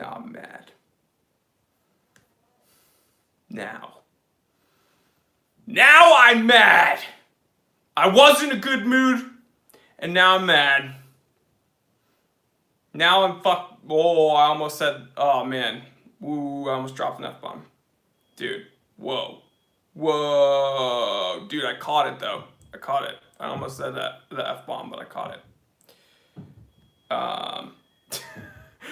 Now I'm mad. Now I'm mad. I was in a good mood, and now I'm mad. Now I'm Oh, I almost said, oh man. Ooh, I almost dropped an F-bomb. Dude, whoa. Whoa. Dude, I caught it though. I caught it. I almost said the F-bomb, but I caught it.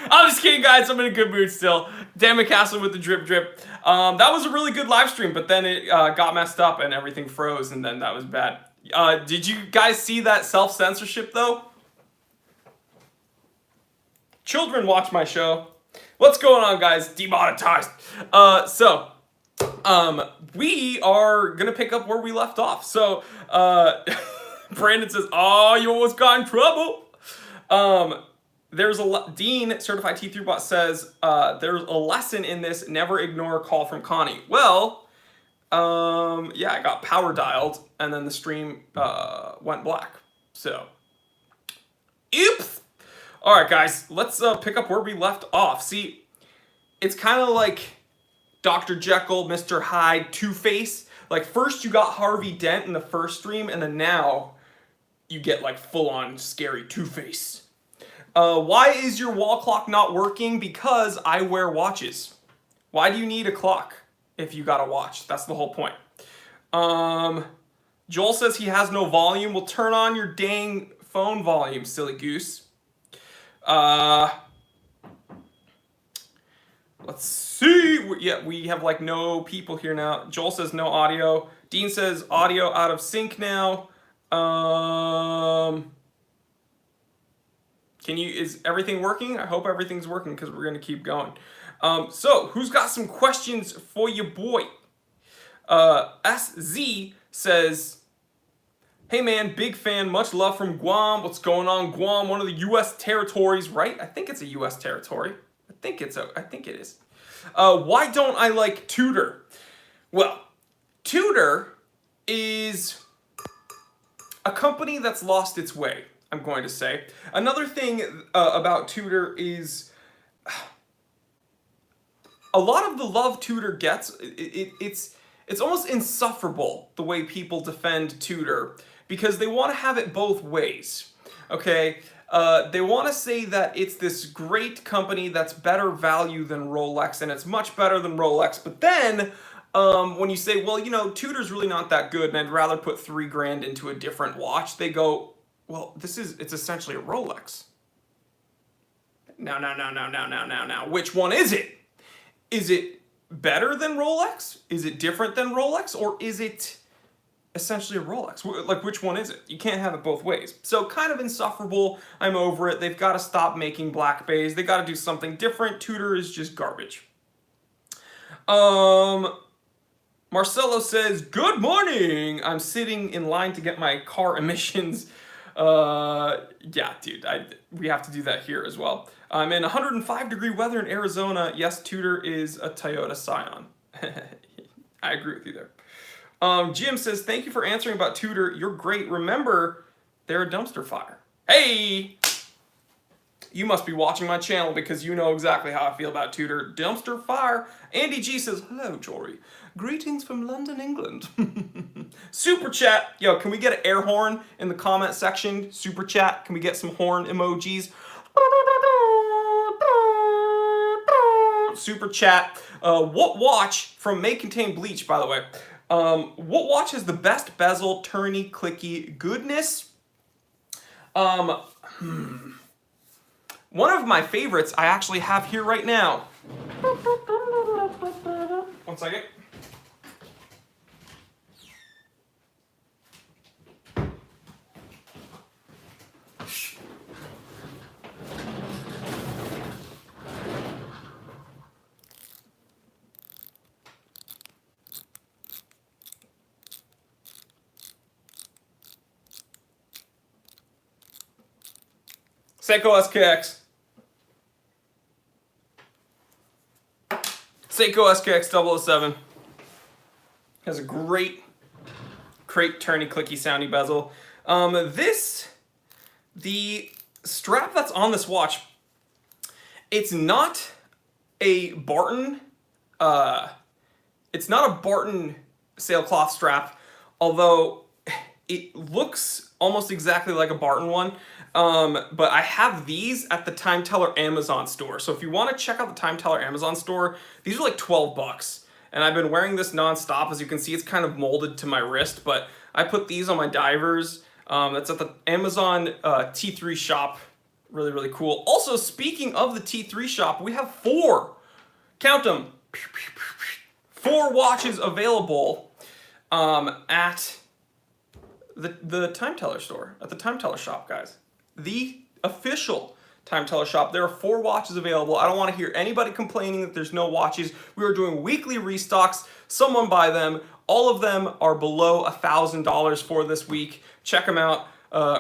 I'm just kidding, guys. I'm in a good mood still. Dan McCaslin with the drip drip. That was a really good live stream, but then it got messed up and everything froze, and then that was bad. Did you guys see that self-censorship, though? Children watch my show. What's going on, guys? Demonetized. We are going to pick up where we left off. So, Brandon says, oh, you almost got in trouble. There's Dean, Certified T3 Bot, says, there's a lesson in this, never ignore a call from Connie. Well, yeah, I got power dialed, and then the stream went black. So, oops. All right, guys, let's pick up where we left off. See, it's kind of like Dr. Jekyll, Mr. Hyde, Two-Face. Like, first you got Harvey Dent in the first stream, and then now you get, like, full-on scary Two-Face. Why is your wall clock not working? Because I wear watches. Why do you need a clock if you got a watch? That's the whole point. Joel says he has no volume. Well, turn on your dang phone volume, silly goose. Let's see. Yeah, we have like no people here now. Joel says no audio. Dean says audio out of sync now. Is everything working? I hope everything's working because we're going to keep going. So, who's got some questions for your boy? SZ says, hey man, big fan, much love from Guam. What's going on, Guam? One of the U.S. territories, right? I think it's a U.S. territory. I think it is. Why don't I like Tudor? Well, Tudor is a company that's lost its way, I'm going to say. Another thing about Tudor is a lot of the love Tudor gets, it's almost insufferable the way people defend Tudor because they want to have it both ways, okay? They want to say that it's this great company that's better value than Rolex, and it's much better than Rolex, but then when you say, well, you know, Tudor's really not that good, and I'd rather put $3 grand into a different watch, they go, well, it's essentially a Rolex. Now. Which one is it? Is it better than Rolex? Is it different than Rolex? Or is it essentially a Rolex? Like, which one is it? You can't have it both ways. So, kind of insufferable. I'm over it. They've got to stop making black bays. They got to do something different. Tudor is just garbage. Marcelo says, good morning. I'm sitting in line to get my car emissions. Yeah, dude, we have to do that here as well. I'm in 105-degree weather in Arizona. Yes, Tudor is a Toyota Scion. I agree with you there. Jim says, thank you for answering about Tudor. You're great. Remember, they're a dumpster fire. Hey! You must be watching my channel because you know exactly how I feel about Tudor. Dumpster fire. Andy G says, hello, Jory. Greetings from London, England. Super chat. Yo, can we get an air horn in the comment section? Super chat. Can we get some horn emojis? Super chat. What watch from may contain bleach, by the way. What watch has the best bezel, turny, clicky goodness? One of my favorites I actually have here right now. 1 second. Seiko SKX. Seiko SKX 007 has a great turny, clicky, soundy bezel. The strap that's on this watch, it's not a Barton. It's not a Barton sailcloth strap, although it looks almost exactly like a Barton one. But I have these at the Time Teller Amazon store. So if you want to check out the Time Teller Amazon store, these are like 12 bucks. And I've been wearing this nonstop. As you can see, it's kind of molded to my wrist, but I put these on my divers. That's at the Amazon T3 shop. Really, really cool. Also, speaking of the T3 shop, we have 4, count them, 4 watches available at the Time Teller store, at the Time Teller shop, guys. The official Time Teller shop. There are 4 watches available. I don't want to hear anybody complaining that there's no watches. We are doing weekly restocks. Someone buy them. All of them are below $1,000 for this week. Check them out.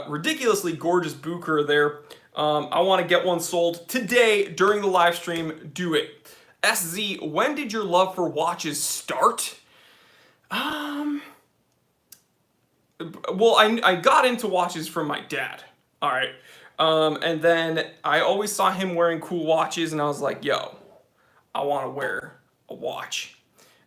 Ridiculously gorgeous Bucher there. I want to get one sold today during the live stream. Do it. SZ, when did your love for watches start? Well, I got into watches from my dad. All right. And then I always saw him wearing cool watches, and I was like, yo, I want to wear a watch.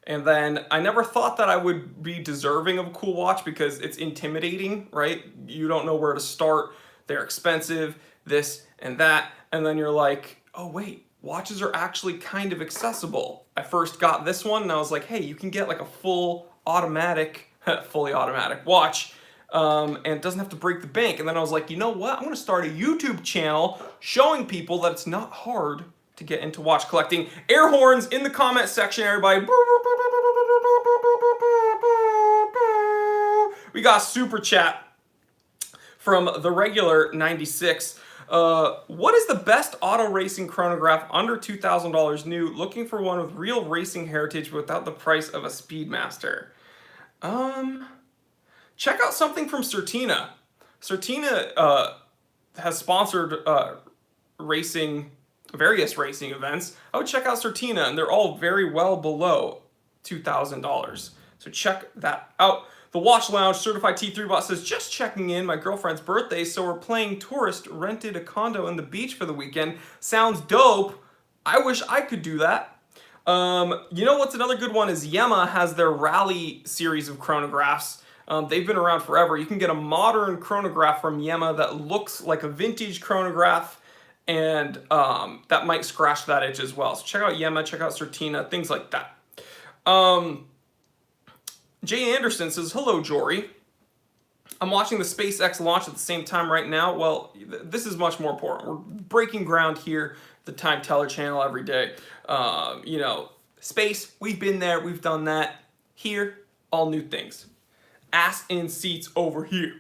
And then I never thought that I would be deserving of a cool watch because it's intimidating, right? You don't know where to start. They're expensive, this and that. And then you're like, oh, wait, watches are actually kind of accessible. I first got this one, and I was like, hey, you can get like a fully automatic watch. And it doesn't have to break the bank. And then I was like, you know what? I'm going to start a YouTube channel showing people that it's not hard to get into watch collecting. Air horns in the comment section, everybody. We got super chat from the regular 96. What is the best auto racing chronograph under $2,000 new? Looking for one with real racing heritage without the price of a Speedmaster. Check out something from Certina. Certina has sponsored various racing events. I would check out Certina, and they're all very well below $2,000. So check that out. The Watch Lounge Certified T3 bot says, just checking in, my girlfriend's birthday, so we're playing tourist, rented a condo in the beach for the weekend. Sounds dope. I wish I could do that. You know what's another good one is Yema has their Rally series of chronographs. They've been around forever. You can get a modern chronograph from Yema that looks like a vintage chronograph, and that might scratch that itch as well. So check out Yema, check out Certina, things like that. Jay Anderson says, hello, Jory. I'm watching the SpaceX launch at the same time right now. Well, this is much more important. We're breaking ground here, the Time Teller channel every day. You know, space, we've been there, we've done that. Here, all new things. Ass in seats over here.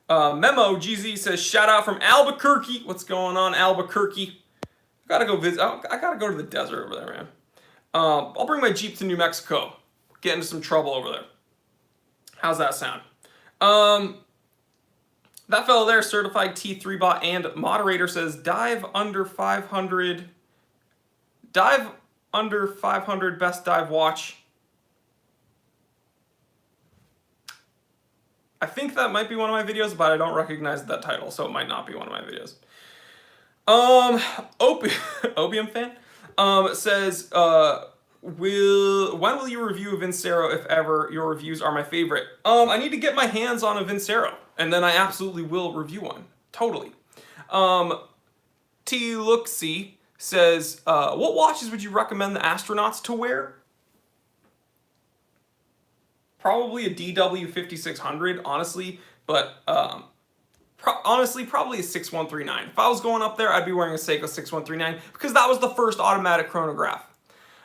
Memo GZ says, shout out from Albuquerque. What's going on, Albuquerque? I gotta go visit. I gotta go to the desert over there, man. I'll bring my Jeep to New Mexico. Get into some trouble over there. How's that sound? That fellow there, certified T3 bot and moderator, says dive under 500. Dive under 500 best dive watch. I think that might be one of my videos, but I don't recognize that title, so it might not be one of my videos. Opium fan says, when will you review a Vincero, if ever? Your reviews are my favorite. I need to get my hands on a Vincero, and then I absolutely will review one. Totally. T. Looksy says, what watches would you recommend the astronauts to wear? Probably a DW 5600, honestly, but honestly, probably a 6139. If I was going up there, I'd be wearing a Seiko 6139 because that was the first automatic chronograph.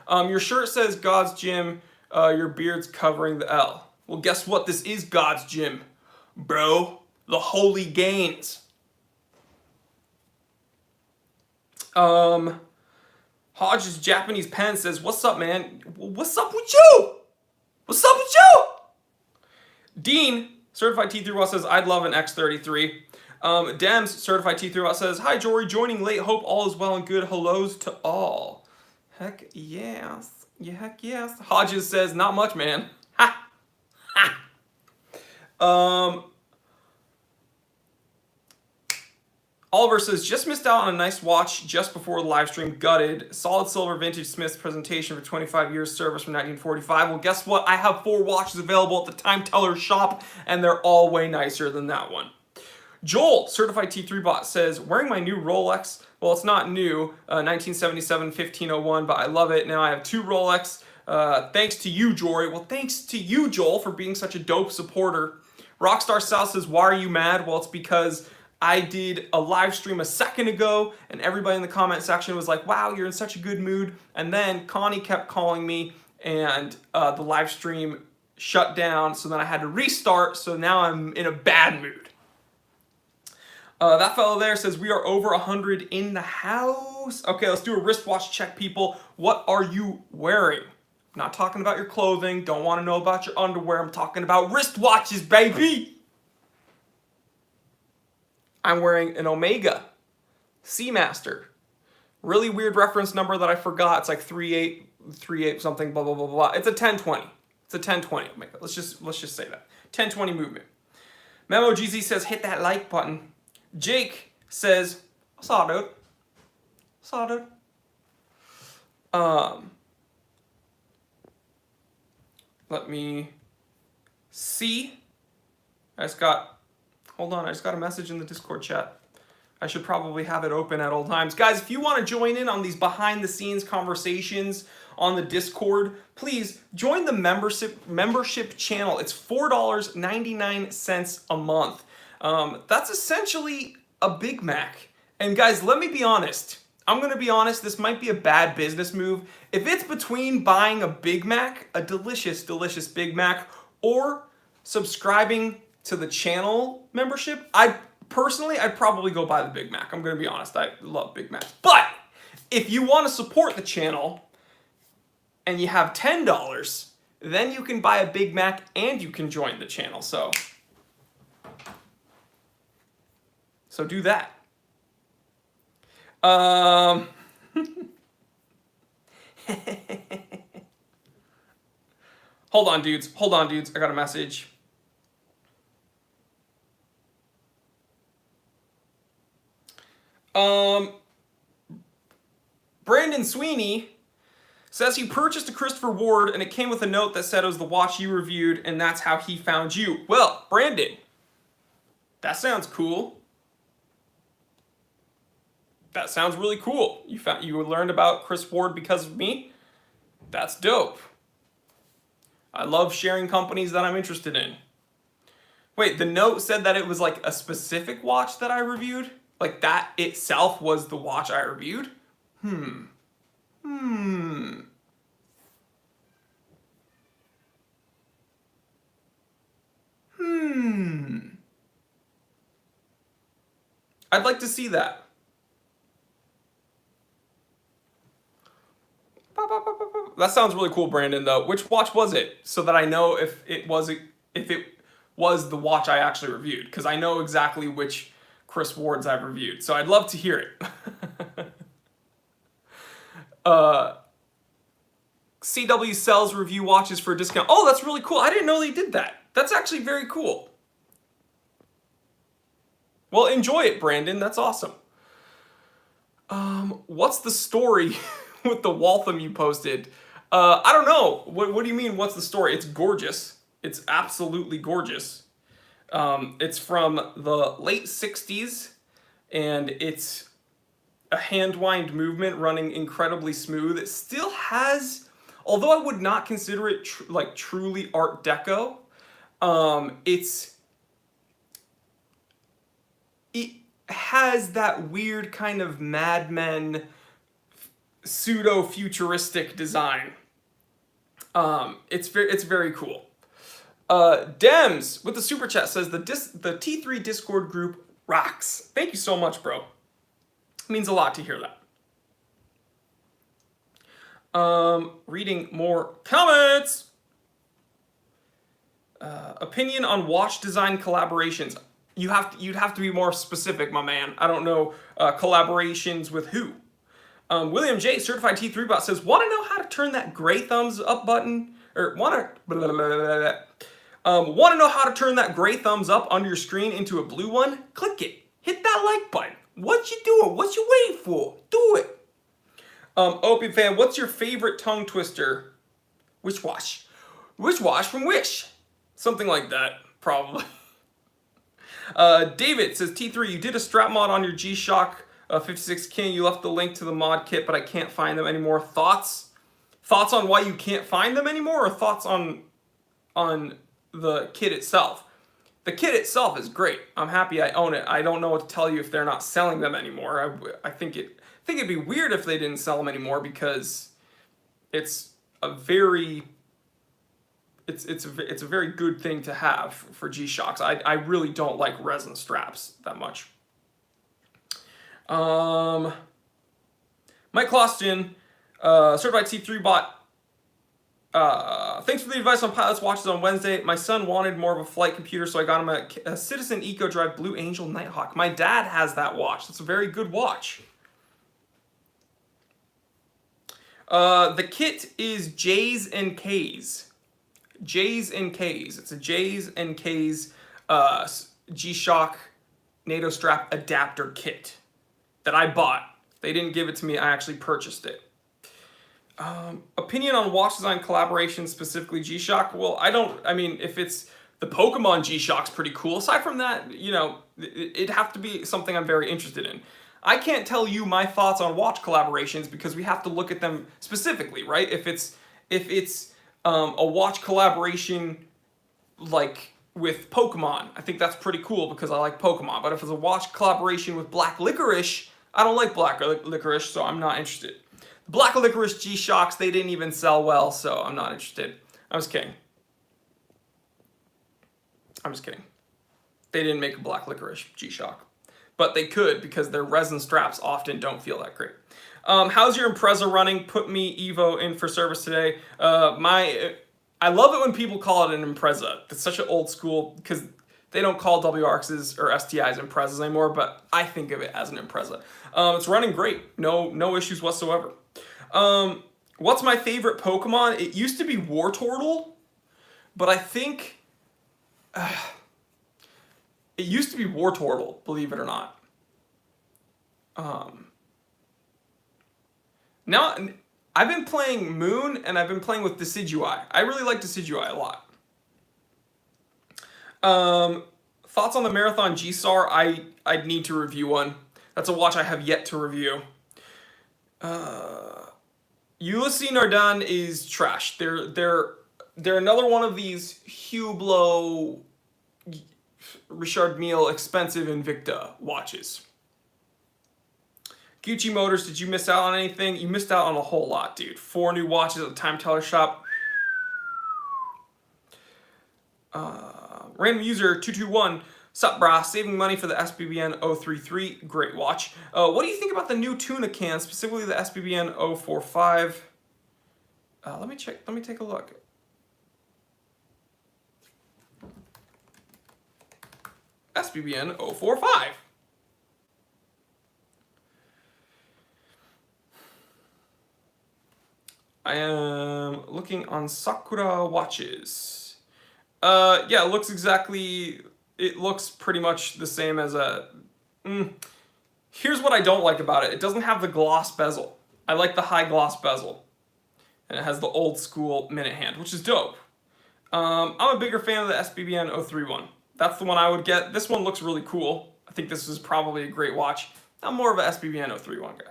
Your shirt says God's Gym, your beard's covering the L. Well, guess what? This is God's Gym, bro. The Holy Gains. Hodge's Japanese Pen says, what's up, man? What's up with you? What's up with you? Dean, certified T3 bot says, I'd love an X33. Dems, certified T3 bot says, hi, Jory, joining late. Hope all is well and good. Hellos to all. Heck yes. Yeah, heck yes. Hodges says, not much, man. Ha! Ha! Oliver says, just missed out on a nice watch just before the live stream. Gutted. Solid silver vintage Smith's presentation for 25 years service from 1945. Well, guess what? I have 4 watches available at the Time Teller shop, and they're all way nicer than that one. Joel, Certified T3 Bot, says, wearing my new Rolex. Well, it's not new, 1977 1501, but I love it. Now I have 2 Rolex. Thanks to you, Jory. Well, thanks to you, Joel, for being such a dope supporter. Rockstar South says, why are you mad? Well, it's because I did a live stream a second ago, and everybody in the comment section was like, wow, you're in such a good mood. And then Connie kept calling me, and the live stream shut down, so then I had to restart, so now I'm in a bad mood. That fellow there says, we are over 100 in the house. Okay, let's do a wristwatch check, people. What are you wearing? I'm not talking about your clothing. Don't want to know about your underwear. I'm talking about wristwatches, baby. I'm wearing an Omega Seamaster. Really weird reference number that I forgot. It's like 38 something, blah, blah, blah, blah. It's a 1020. It's a 1020 Omega. Let's just say that. 1020 movement. Memo GZ says, hit that like button. Jake says, saw dude. Let me see. Hold on, I just got a message in the Discord chat. I should probably have it open at all times. Guys, if you want to join in on these behind the scenes conversations on the Discord, please join the membership channel. It's $4.99 a month. That's essentially a Big Mac. And guys, let me be honest. I'm going to be honest, this might be a bad business move. If it's between buying a Big Mac, a delicious, delicious Big Mac, or subscribing to the channel membership, I'd probably go buy the Big Mac. I'm going to be honest. I love Big Macs. But if you want to support the channel and you have $10, then you can buy a Big Mac and you can join the channel. So do that. Hold on, dudes. I got a message. Brandon Sweeney says he purchased a Christopher Ward and it came with a note that said it was the watch you reviewed and that's how he found you. Well, Brandon, that sounds cool. That sounds really cool. You learned about Chris Ward because of me? That's dope. I love sharing companies that I'm interested in. Wait, the note said that it was like a specific watch that I reviewed? Like that itself was the watch I reviewed? I'd like to see that. That sounds really cool, Brandon, though. Which watch was it? So that I know if it was the watch I actually reviewed. Because I know exactly which Chris Wards I've reviewed. So I'd love to hear it. CW sells review watches for a discount. Oh, that's really cool. I didn't know they did that. That's actually very cool. Well, enjoy it, Brandon. That's awesome. What's the story with the Waltham you posted? I don't know. What do you mean, what's the story? It's gorgeous. It's absolutely gorgeous. It's from the late 60s, and it's a hand-wind movement running incredibly smooth. It still has, although I would not consider it truly Art Deco, it has that weird kind of Mad Men pseudo-futuristic design. It's very cool. Dems with the super chat says the T3 Discord group rocks. Thank you so much, bro. It means a lot to hear that. Reading more comments. Opinion on watch design collaborations. You'd have to be more specific, my man. I don't know collaborations with who. William J, Certified T3 Bot says, want to know how to turn that gray thumbs up button, or want to know how to turn that gray thumbs up under your screen into a blue one? Click it. Hit that like button. What you doing? What you waiting for? Do it. Opium fan, what's your favorite tongue twister? Wristwatch. Wristwatch from Wish. Something like that, probably. David says, T3, you did a strap mod on your G-Shock 56 King. You left the link to the mod kit, but I can't find them anymore. Thoughts? Thoughts on why you can't find them anymore, or thoughts on the kit itself? The kit itself is great. I'm happy I own it. I don't know what to tell you if they're not selling them anymore. I think it'd be weird if they didn't sell them anymore, because it's a very good thing to have for G-Shocks. I really don't like resin straps that much. Mike Closton, certified T3 bot. Thanks for the advice on pilots watches on Wednesday. My son wanted more of a flight computer, so I got him a Citizen Eco Drive Blue Angel Nighthawk. My dad has that watch. It's a very good watch. The kit is J's and K's. J's and K's. It's a J's and K's G-Shock NATO strap adapter kit that I bought. They didn't give it to me. I actually purchased it. Opinion on watch design collaboration, specifically G-Shock? Well, I mean, if it's the Pokemon G-Shock's pretty cool. Aside from that, you know, it'd have to be something I'm very interested in. I can't tell you my thoughts on watch collaborations because we have to look at them specifically, right? If it's a watch collaboration like with Pokemon, I think that's pretty cool because I like Pokemon. But if it's a watch collaboration with Black Licorice, I don't like Black Licorice, so I'm not interested. The Black Licorice G-Shocks, they didn't even sell well, so I'm not interested. I'm just kidding. They didn't make a Black Licorice G-Shock. But they could, because their resin straps often don't feel that great. How's your Impreza running? Put me Evo in for service today. I love it when people call it an Impreza. It's such an old school, because they don't call WRXs or STIs Imprezas anymore, but I think of it as an Impreza. It's running great. No issues whatsoever. What's my favorite Pokemon? It used to be Wartortle, but I think... it used to be Wartortle, believe it or not. Now, I've been playing Moon, and I've been playing with Decidueye. I really like Decidueye a lot. Thoughts on the Marathon G-Star? I'd need to review one. That's a watch I have yet to review. Ulysses Nardin is trash. They're another one of these Hublot, Richard Mille expensive Invicta watches. Gucci Motors, did you miss out on anything? You missed out on a whole lot, dude. 4 new watches at the Time Teller shop. Random user 221. Sup, brah? Saving money for the SBBN 033. Great watch. What do you think about the new tuna can, specifically the SBBN 045? Let me check. Let me take a look. SBBN 045. I am looking on Sakura watches. Yeah, it looks exactly... It looks pretty much the same as a... Here's what I don't like about it. It doesn't have the gloss bezel. I like the high gloss bezel. And it has the old school minute hand, which is dope. I'm a bigger fan of the SBBN 031. That's the one I would get. This one looks really cool. I think this is probably a great watch. I'm more of a SBBN 031 guy.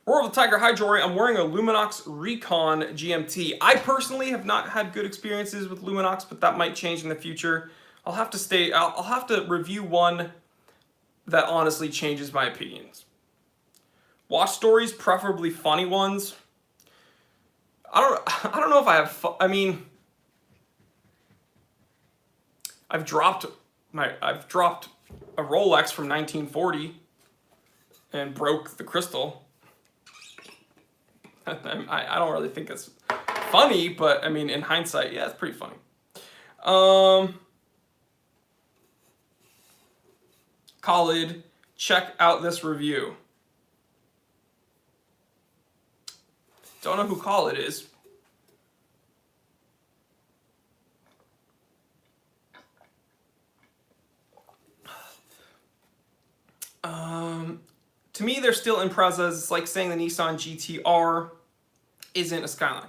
Roar of the Tiger, hi Jory. I'm wearing a Luminox Recon GMT. I personally have not had good experiences with Luminox, but that might change in the future. I'll have to review one that honestly changes my opinions. Watch stories, preferably funny ones. I don't know if I have I mean, I've dropped a Rolex from 1940 and broke the crystal. I don't really think it's funny, but I mean, in hindsight, yeah, it's pretty funny. Khalid, check out this review. Don't know who Khalid is. To me, they're still Imprezas. It's like saying the Nissan GT-R isn't a Skyline.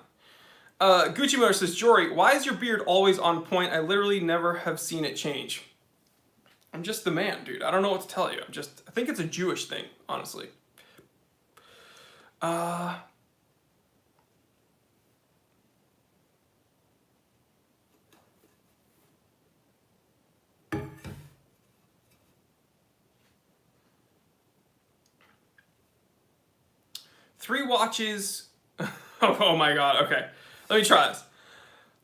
Gucci Motor says, Jory, why is your beard always on point? I literally never have seen it change. I'm just the man, dude. I don't know what to tell you. I think it's a Jewish thing, honestly. Three watches. Oh my god, okay. Let me try this.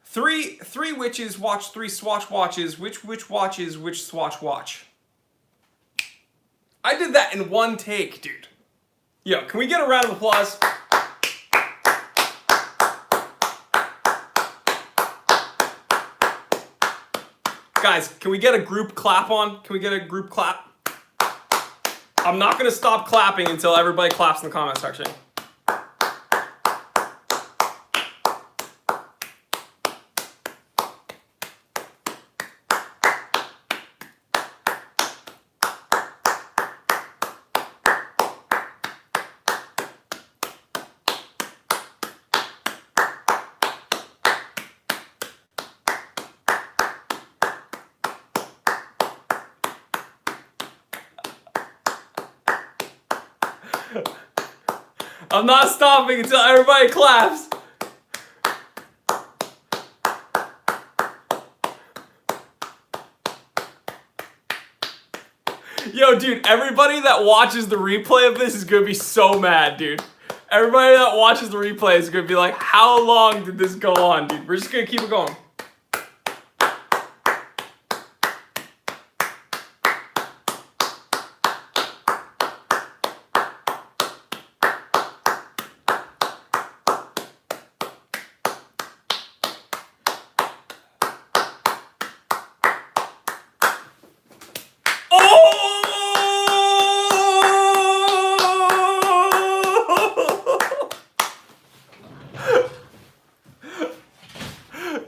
Three witches watch three swatch watches. Which watches which swatch watch? I did that in one take, dude. Yo, can we get a round of applause? Guys, can we get a group clap on? Can we get a group clap? I'm not gonna stop clapping until everybody claps in the comment section. I'm not stopping until everybody claps. Yo, dude, everybody that watches the replay of this is gonna be so mad, dude. Everybody that watches the replay is gonna be like, how long did this go on, dude? We're just gonna keep it going.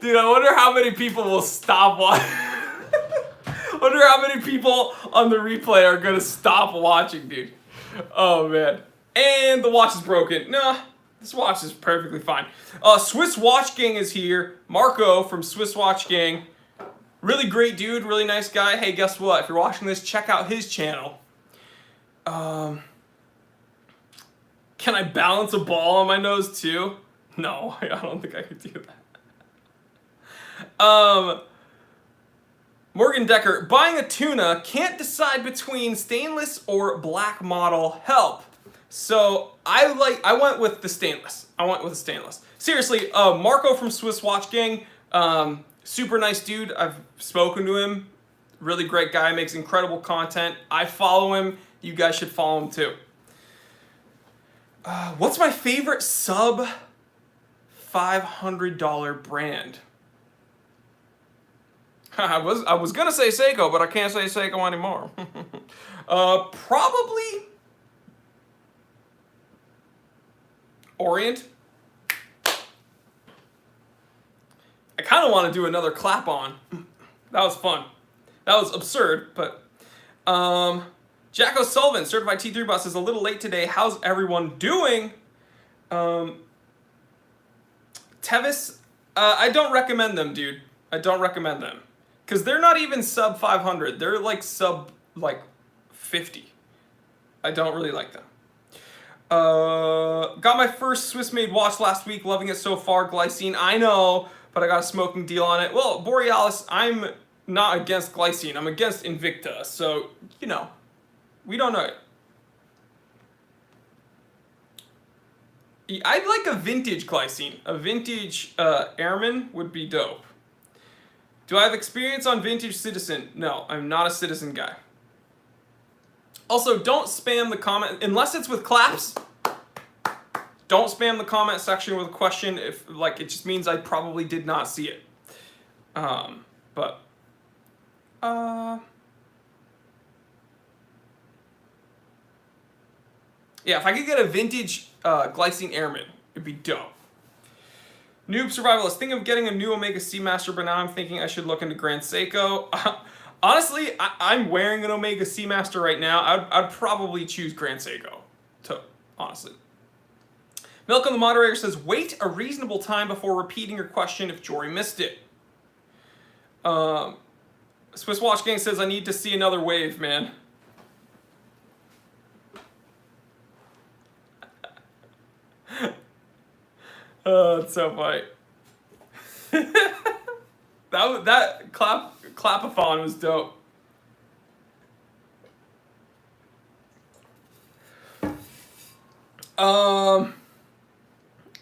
Dude, I wonder how many people will stop watching. I wonder how many people on the replay are gonna stop watching, dude. Oh man. And the watch is broken. Nah, this watch is perfectly fine. Swiss Watch Gang is here. Marco from Swiss Watch Gang. Really great dude, really nice guy. Hey, guess what? If you're watching this, check out his channel. Can I balance a ball on my nose too? No, I don't think I could do that. Morgan Decker, buying a tuna, can't decide between stainless or black model, help. So I went with the stainless. Seriously, Marco from Swiss Watch Gang, super nice dude. I've spoken to him. Really great guy, makes incredible content. I follow him. You guys should follow him too. What's my favorite sub $500 brand? I was gonna say Seiko, but I can't say Seiko anymore. Probably Orient. I kind of want to do another clap on. That was fun. That was absurd, but Jack O'Sullivan, certified T3 bus, is a little late today. How's everyone doing? Tevis, I don't recommend them, dude. I don't recommend them. Because they're not even sub 500. They're like sub 50. I don't really like them. Got my first Swiss-made watch last week. Loving it so far. Glycine, I know, but I got a smoking deal on it. Well, Borealis, I'm not against Glycine. I'm against Invicta. So, you know, we don't know it. I'd like a vintage Glycine. A vintage Airman would be dope. Do I have experience on vintage Citizen? No, I'm not a Citizen guy. Also, don't spam the comment, unless it's with claps. Don't spam the comment section with a question if, it just means I probably did not see it. Yeah, if I could get a vintage Glycine Airman, it'd be dope. Noob Survivalist, thinking of getting a new Omega Seamaster, but now I'm thinking I should look into Grand Seiko. Honestly, I'm wearing an Omega Seamaster right now. I'd probably choose Grand Seiko. Honestly. Milk on the moderator says, wait a reasonable time before repeating your question if Jory missed it. Swiss Watch Gang says, I need to see another wave, man. Oh, it's so funny. that clapathon was dope.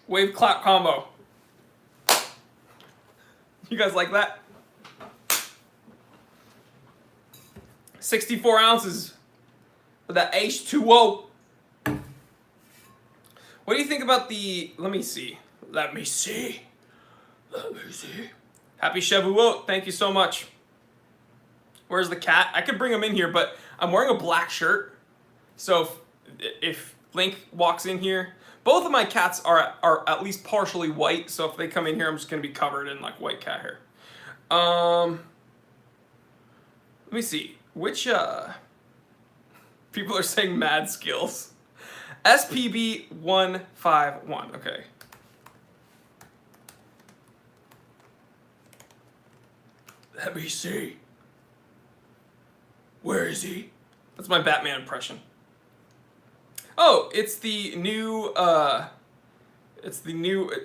Wave clap combo. You guys like that? 64 ounces of that H2O. What do you think about the, let me see. Happy Shavuot, thank you so much. Where's the cat? I could bring him in here, but I'm wearing a black shirt. So if Link walks in here, both of my cats are at least partially white. So if they come in here, I'm just gonna be covered in like white cat hair. Let me see. Which people are saying mad skills. SPB 151. Okay. Let me see. Where is he? That's my Batman impression. Oh, it's the new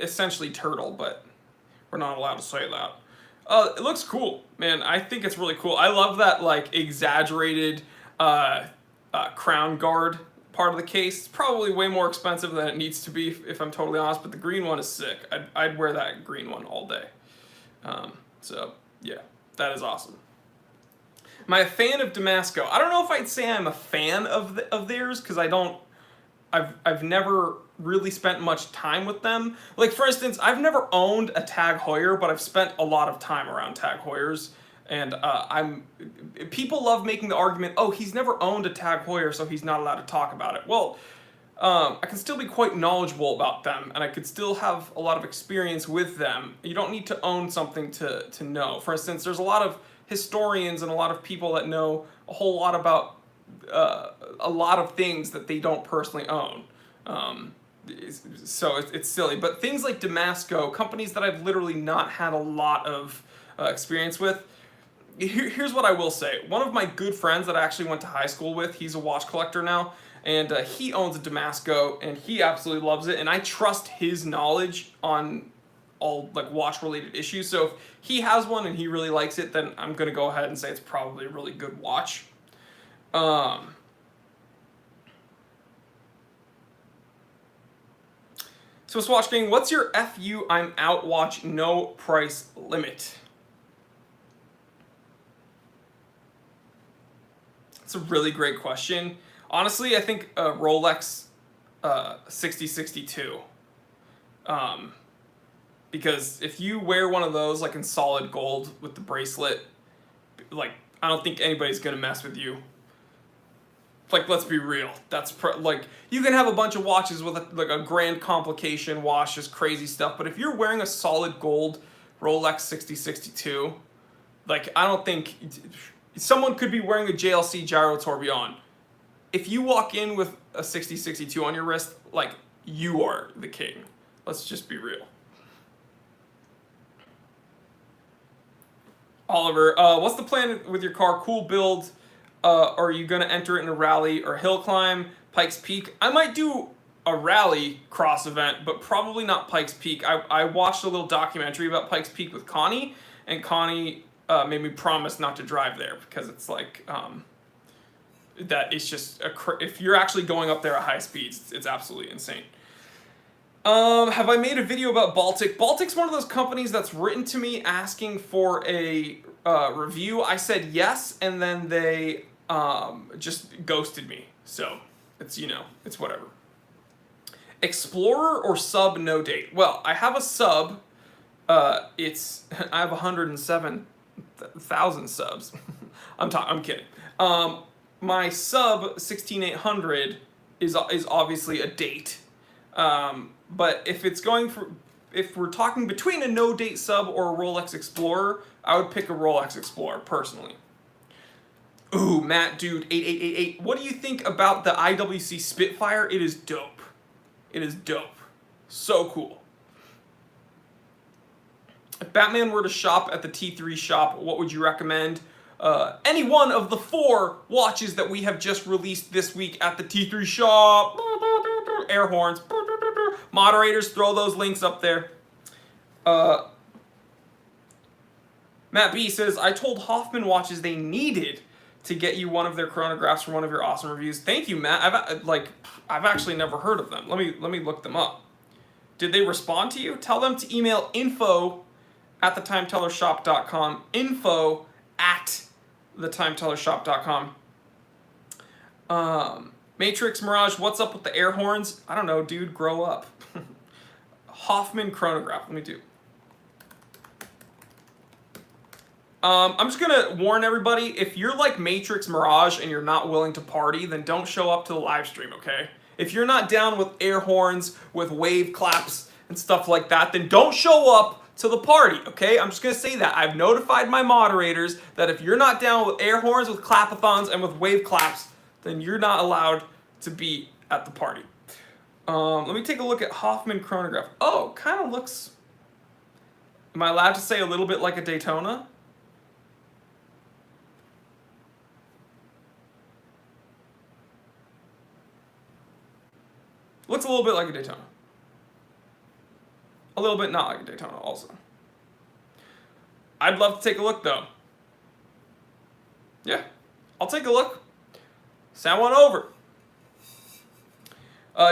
essentially turtle, but we're not allowed to say that. It looks cool, man. I think it's really cool. I love that like exaggerated crown guard part of the case. It's probably way more expensive than it needs to be, if I'm totally honest, but the green one is sick. I'd wear that green one all day. So yeah, that is awesome. Am I a fan of Damasco? I don't know if I'd say I'm a fan of theirs, because I've never really spent much time with them. Like for instance, I've never owned a Tag Heuer, but I've spent a lot of time around Tag Heuers. And people love making the argument, oh, he's never owned a Tag Heuer, so he's not allowed to talk about it. Well, I can still be quite knowledgeable about them, and I could still have a lot of experience with them. You don't need to own something to know. For instance, there's a lot of historians and a lot of people that know a whole lot about a lot of things that they don't personally own. So it's silly. But things like Damasco, companies that I've literally not had a lot of experience with, here's what I will say. One of my good friends that I actually went to high school with, he's a watch collector now, and he owns a Damasco, and he absolutely loves it, and I trust his knowledge on all like watch related issues. So if he has one and he really likes it, then I'm gonna go ahead and say it's probably a really good watch. So Swatch Gang, what's your FU I'm out watch no price limit? It's a really great question. Honestly, I think Rolex 6062. Because if you wear one of those like in solid gold with the bracelet, like I don't think anybody's gonna mess with you. Like, let's be real. That's like you can have a bunch of watches with like a grand complication watch, just crazy stuff. But if you're wearing a solid gold Rolex 6062, like I don't think someone could be wearing a JLC Gyro Tourbillon. If you walk in with a 6062 on your wrist, like you are the king. Let's just be real. Oliver, what's the plan with your car? Cool build. Are you going to enter it in a rally or hill climb? Pikes Peak? I might do a rally cross event, but probably not Pikes Peak. I watched a little documentary about Pikes Peak with Connie, and Connie made me promise not to drive there because it's like, that it's just, if you're actually going up there at high speeds, it's absolutely insane. Have I made a video about Baltic? Baltic's one of those companies that's written to me asking for a review. I said yes, and then they just ghosted me. So it's, you know, it's whatever. Explorer or sub no date? Well, I have a sub. I have 107,000 subs. I'm kidding. My sub 16800 is obviously a date. But if we're talking between a no date sub or a Rolex Explorer, I would pick a Rolex Explorer personally. Ooh, Matt, dude, 8888. What do you think about the IWC Spitfire? It is dope. It is dope. So cool. If Batman were to shop at the T3 shop, what would you recommend? Any one of the 4 watches that we have just released this week at the T3 shop. Air horns. Moderators, throw those links up there. Matt B says, I told Hoffman Watches they needed to get you one of their chronographs from one of your awesome reviews. Thank you, Matt. I've actually never heard of them. Let me look them up. Did they respond to you? Tell them to email info@thetimtellershop.com. info@thetimtellershop.com. Matrix Mirage, what's up with the air horns? I don't know, dude. Grow up. Hoffman chronograph. Let me do. I'm just gonna warn everybody, if you're like Matrix Mirage and you're not willing to party, then don't show up to the live stream, okay? If you're not down with air horns, with wave claps and stuff like that, then don't show up to the party, okay? I'm just gonna say that. I've notified my moderators that if you're not down with air horns, with clapathons, and with wave claps, then you're not allowed to be at the party. Let me take a look at Hoffman chronograph. Oh, kind of looks... Am I allowed to say a little bit like a Daytona? Looks a little bit like a Daytona. A little bit not like a Daytona also. I'd love to take a look though. Yeah, I'll take a look. Send one over.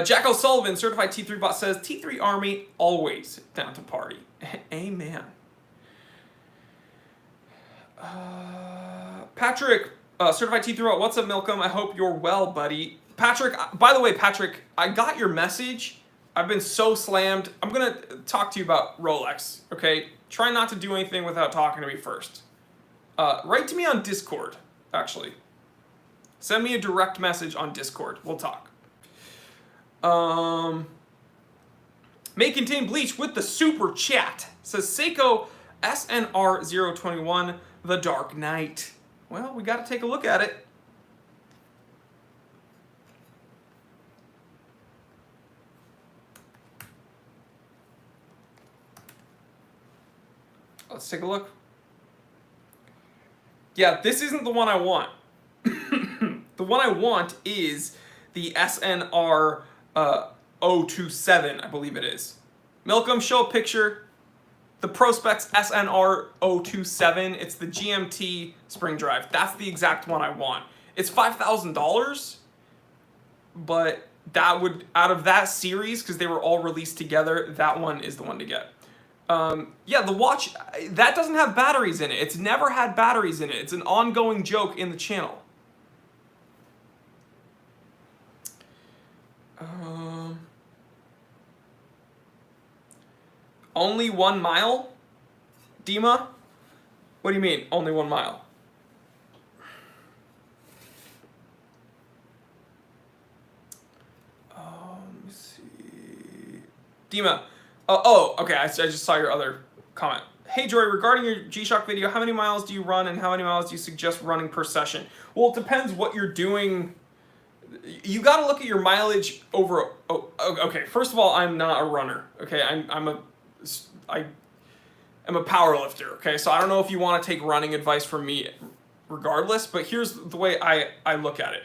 Jack O'Sullivan, certified T3 bot, says, T3 Army always down to party. Amen. Patrick, certified T3 bot, what's up, Milcom? I hope you're well, buddy. Patrick, by the way, Patrick, I got your message. I've been so slammed. I'm going to talk to you about Rolex, okay? Try not to do anything without talking to me first. Write to me on Discord, actually. Send me a direct message on Discord. We'll talk. May contain bleach with the super chat. Says Seiko SNR021, The Dark Knight. Well, we got to take a look at it. Let's take a look. Yeah, this isn't the one I want. The one I want is the SNR 027, I believe it is. Milcom, show a picture. The Prospex SNR 027. It's the GMT spring drive. That's the exact one I want. It's $5,000, but that would, out of that series, because they were all released together, that one is the one to get. Yeah, the watch, that doesn't have batteries in it. It's never had batteries in it. It's an ongoing joke in the channel. Only 1 mile? Dima? What do you mean, only 1 mile? Let me see. Dima. Oh, okay, I just saw your other comment. Hey, Joy, regarding your G-Shock video, how many miles do you run and how many miles do you suggest running per session? Well, it depends what you're doing. You got to look at your mileage over... okay, first of all, I'm not a runner, okay? I am a power lifter, okay? So I don't know if you want to take running advice from me regardless, but here's the way I look at it.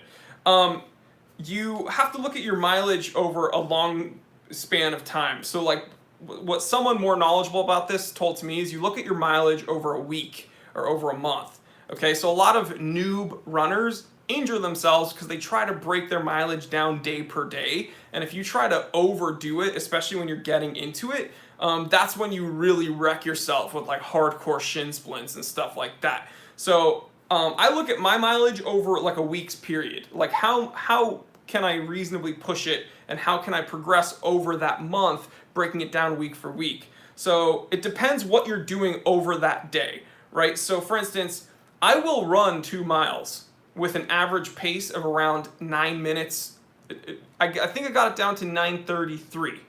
You have to look at your mileage over a long span of time. So like what someone more knowledgeable about this told to me is you look at your mileage over a week or over a month. Okay, so a lot of noob runners injure themselves because they try to break their mileage down day per day. And if you try to overdo it, especially when you're getting into it, that's when you really wreck yourself with like hardcore shin splints and stuff like that. So I look at my mileage over like a week's period. Like how can I reasonably push it and how can I progress over that month, breaking it down week for week. So it depends what you're doing over that day, right? So for instance, I will run 2 miles with an average pace of around 9 minutes. I think I got it down to 9:33.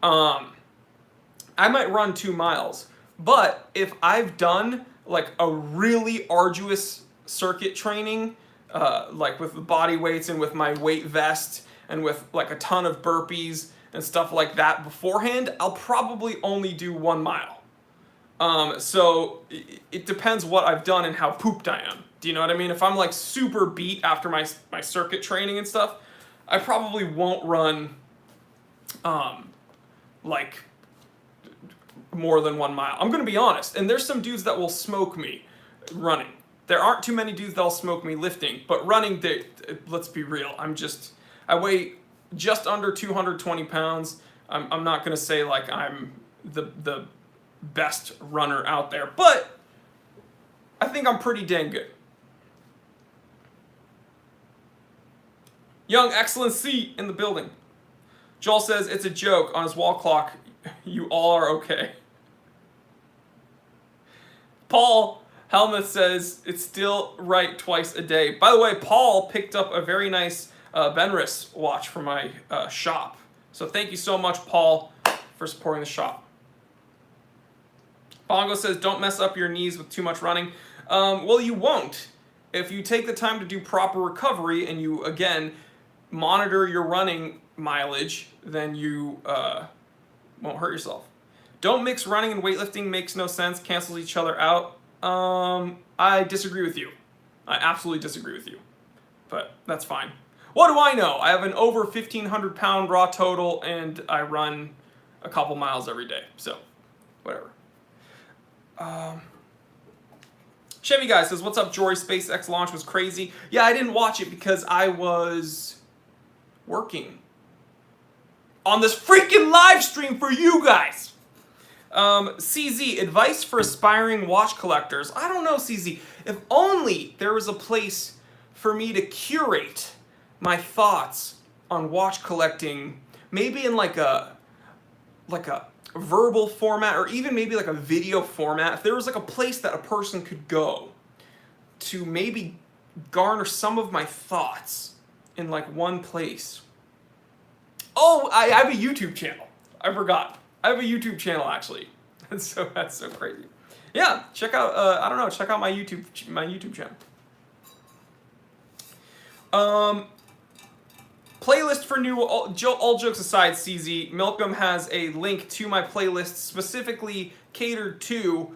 I might run 2 miles, but if I've done like a really arduous circuit training, like with the body weights and with my weight vest and with like a ton of burpees and stuff like that beforehand, I'll probably only do 1 mile. So it depends what I've done and how pooped I am. Do you know what I mean? If I'm like super beat after my circuit training and stuff, I probably won't run like more than 1 mile. I'm gonna be honest, and there's some dudes that will smoke me running. There aren't too many dudes that'll smoke me lifting, but running, let's be real. I weigh just under 220 pounds. I'm not gonna say like I'm the best runner out there, but I think I'm pretty dang good. Young Excellency in the building. Joel says it's a joke on his wall clock. You all are okay. Paul Helmuth says it's still right twice a day. By the way, Paul picked up a very nice Benris watch for my shop. So thank you so much, Paul, for supporting the shop. Bongo says don't mess up your knees with too much running. Well, you won't. If you take the time to do proper recovery and you, again, monitor your running mileage, then you won't hurt yourself. Don't mix running and weightlifting, makes no sense, cancels each other out. I disagree with you. I absolutely disagree with you. But that's fine. What do I know? I have an over 1,500 pound raw total and I run a couple miles every day. So, whatever. Chevy Guy says, what's up, Jory? SpaceX launch was crazy. Yeah, I didn't watch it because I was working on this freaking live stream for you guys. CZ, advice for aspiring watch collectors. I don't know, CZ. If only there was a place for me to curate my thoughts on watch collecting, maybe in like a verbal format or even maybe like a video format. If there was like a place that a person could go to maybe garner some of my thoughts in like one place. Oh, I have a YouTube channel. I forgot. I have a YouTube channel actually. That's so crazy. Yeah, check out I don't know, check out my YouTube channel. Playlist for new, all jokes aside, CZ, Milcom has a link to my playlist specifically catered to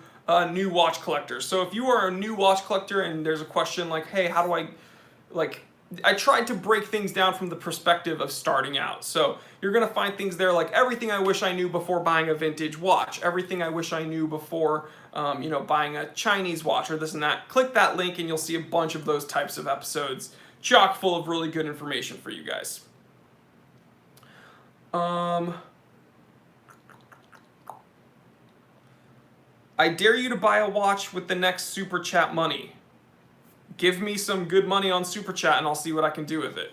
new watch collectors. So if you are a new watch collector and there's a question like, hey, how do I tried to break things down from the perspective of starting out. So you're going to find things there like everything I wish I knew before buying a vintage watch, everything I wish I knew before buying a Chinese watch or this and that. Click that link and you'll see a bunch of those types of episodes chock full of really good information for you guys. I dare you to buy a watch with the next Super Chat money. Give me some good money on Super Chat and I'll see what I can do with it.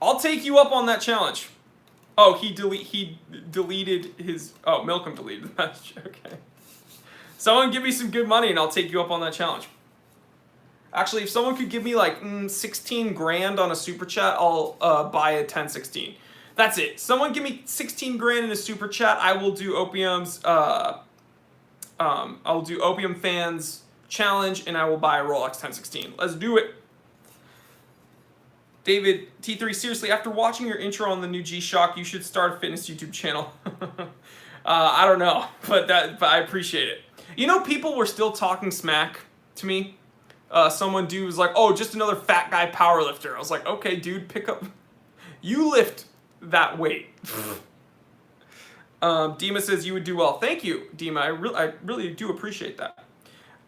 I'll take you up on that challenge. Oh, he deleted his... Oh, Milcom deleted the message. Okay. Someone give me some good money and I'll take you up on that challenge. Actually, if someone could give me like 16 grand on a Super Chat, I'll buy a 1016. That's it. Someone give me 16 grand in a Super Chat. I will do Opium's... I'll do Opium Fans Challenge and I will buy a Rolex 1016. Let's do it. David T3, seriously, after watching your intro on the new G-Shock, you should start a fitness YouTube channel. I don't know, but I appreciate it. You know, people were still talking smack to me. Someone dude was like, oh, just another fat guy powerlifter. I was like, okay, dude, pick up. You lift that weight. Dima says you would do well. Thank you, Dima. I really do appreciate that.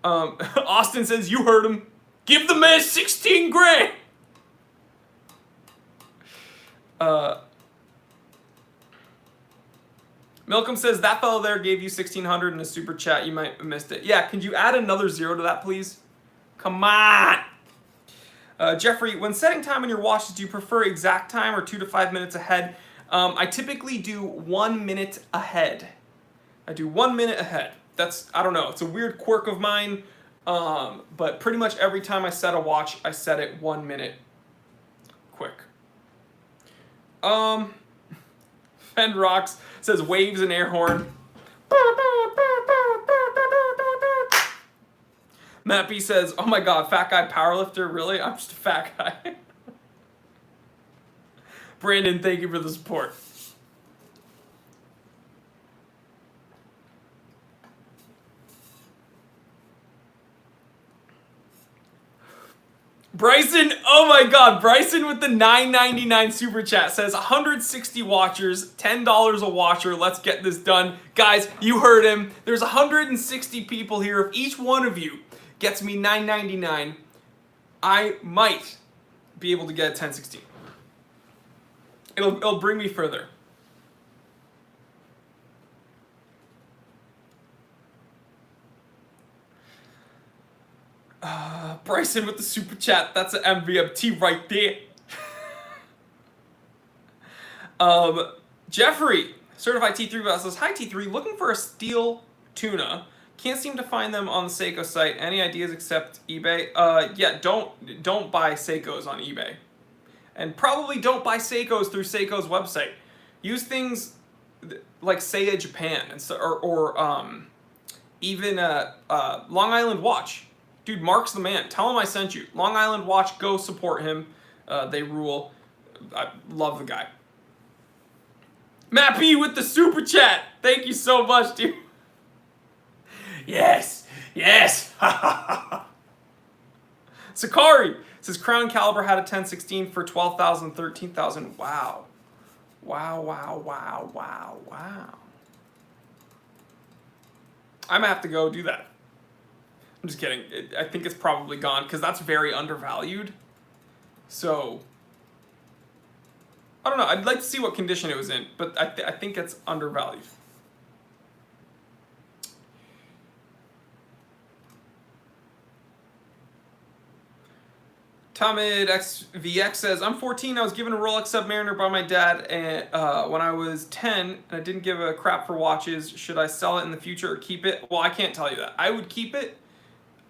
Austin says you heard him. Give the man 16 grand. Milcom says that fellow there gave you 1,600 in a super chat. You might have missed it. Yeah, can you add another 0 to that, please? Come on. Jeffrey, when setting time on your watches, do you prefer exact time or 2 to 5 minutes ahead? I typically do 1 minute ahead. I do 1 minute ahead. That's, I don't know, it's a weird quirk of mine, but pretty much every time I set a watch, I set it 1 minute quick. Fen Rocks says waves and air horn. Matt B says, oh my god, fat guy powerlifter, really? I'm just a fat guy. Brandon, thank you for the support. Bryson, oh my god, Bryson with the $9.99 super chat says 160 watchers, $10 a watcher, let's get this done. Guys, you heard him. There's 160 people here. If each one of you gets me $9.99, I might be able to get 1016. It'll bring me further. Bryson with the super chat. That's an MVMT right there. Jeffrey, certified T3 bot says, hi T3, looking for a steel tuna. Can't seem to find them on the Seiko site. Any ideas except eBay? Yeah, don't buy Seikos on eBay. And probably don't buy Seikos through Seiko's website. Use things like Seiya Japan and so, or even Long Island Watch. Dude, Mark's the man. Tell him I sent you. Long Island Watch, go support him. They rule. I love the guy. Matt P with the super chat. Thank you so much, dude. Yes, yes. Sakari says Crown Caliber had a 1016 for 12,000, 13,000. Wow. Wow, wow, wow, wow, wow. I might have to go do that. I'm just kidding. I think it's probably gone because that's very undervalued. So, I don't know. I'd like to see what condition it was in, but I think it's undervalued. Tomid XVX says, I'm 14. I was given a Rolex Submariner by my dad when I was 10, and I didn't give a crap for watches. Should I sell it in the future or keep it? Well, I can't tell you that. I would keep it.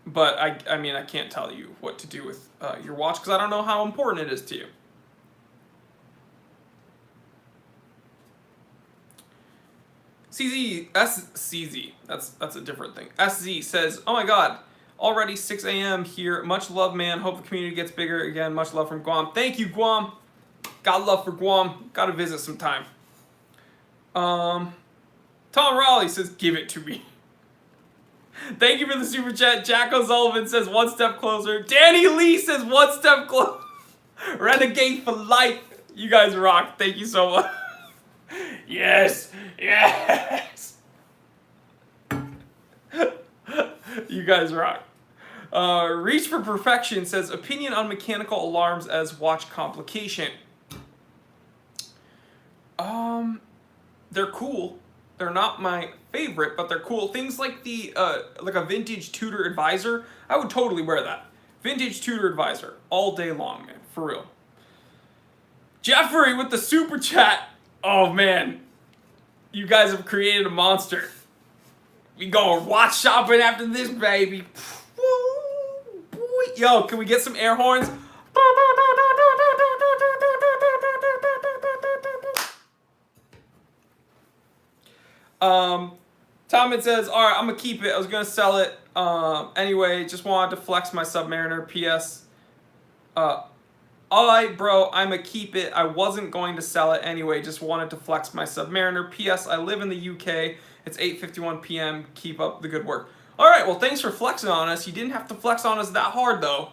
But, I mean, I can't tell you what to do with your watch because I don't know how important it is to you. CZ, that's a different thing. SZ says, oh my god, already 6 a.m. here. Much love, man. Hope the community gets bigger again. Much love from Guam. Thank you, Guam. Got love for Guam. Got to visit sometime. Tom Raleigh says, give it to me. Thank you for the super chat. Jack O'Sullivan says, one step closer. Danny Lee says, one step closer. Renegade for life. You guys rock. Thank you so much. Yes. Yes. You guys rock. Reach for Perfection says, opinion on mechanical alarms as watch complication. They're cool. They're not my favorite, but they're cool. Things like the like a vintage Tudor Advisor, I would totally wear that. Vintage Tudor Advisor all day long, man, for real. Jeffrey with the super chat. Oh man, you guys have created a monster. We going watch shopping after this, baby. Woo, boy. Yo, can we get some air horns? Tom, it says, all right, I'm gonna keep it. I was gonna sell it. Anyway, just wanted to flex my Submariner. P.S. All right, bro, I'm gonna keep it. I wasn't going to sell it anyway. Just wanted to flex my Submariner. P.S. I live in the UK. It's 8:51 p.m. Keep up the good work. All right, well, thanks for flexing on us. You didn't have to flex on us that hard, though.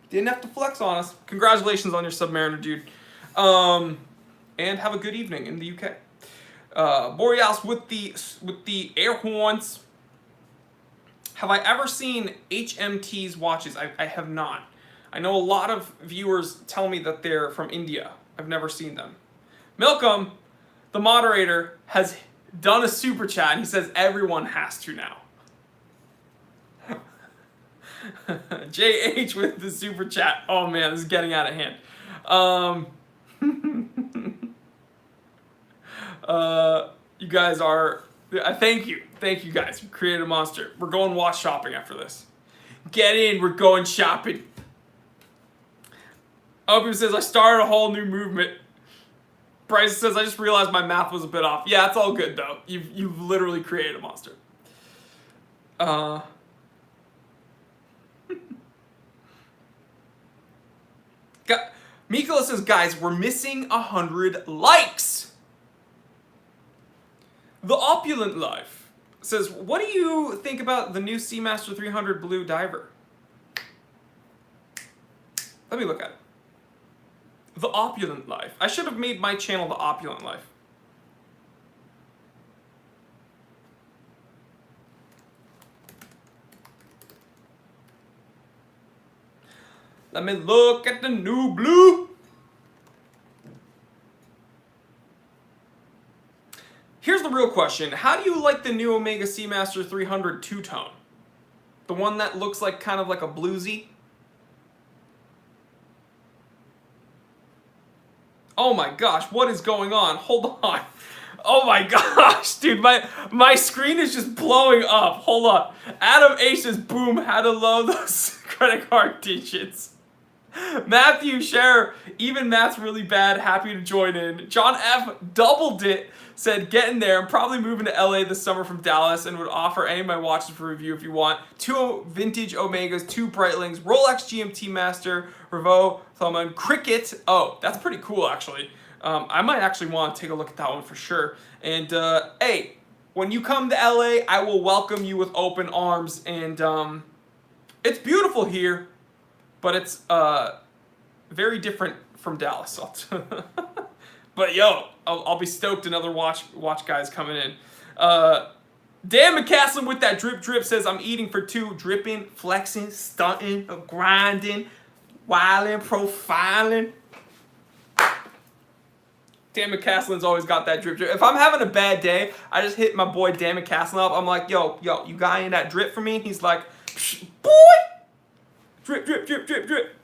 Didn't have to flex on us. Congratulations on your Submariner, dude. And have a good evening in the UK. Borealis with the air horns. Have I ever seen HMT's watches? I have not. I know a lot of viewers tell me that they're from India. I've never seen them. Milcom, the moderator, has done a super chat and he says everyone has to now. JH with the super chat. Oh man, this is getting out of hand. You guys are, thank you guys, you created a monster. We're going watch shopping after this. Get in, we're going shopping. Opium says, I started a whole new movement. Bryce says, I just realized my math was a bit off. Yeah, it's all good though. You've literally created a monster. Mikola says, guys, we're missing 100 likes. The Opulent Life says, what do you think about the new Seamaster 300 Blue Diver? Let me look at it. The Opulent Life. I should have made my channel The Opulent Life. Let me look at the new blue. Here's the real question. How do you like the new Omega Seamaster 300 two-tone? The one that looks like kind of like a bluesy? Oh my gosh, what is going on? Hold on. Oh my gosh, dude, my screen is just blowing up. Hold on. Adam H says, boom, how to load those credit card digits. Matthew Scherer, even math's really bad, happy to join in. John F. doubled it, said, get in there. I'm probably moving to LA this summer from Dallas and would offer any of my watches for review if you want. 2 vintage Omegas, 2 Breitlings, Rolex GMT Master, Revo, Thomann, Cricket. Oh, that's pretty cool, actually. I might actually want to take a look at that one for sure. And, hey, when you come to LA, I will welcome you with open arms. And it's beautiful here, but it's very different from Dallas. But yo, I'll be stoked. Another watch guys coming in. Dan McCaslin with that drip says, I'm eating for 2, dripping, flexing, stunting, grinding, wilding, profiling. Dan McCaslin's always got that drip. If I'm having a bad day, I just hit my boy Dan McCaslin up. I'm like, yo, you got any of that drip for me? And he's like, boy, drip, drip, drip, drip, drip.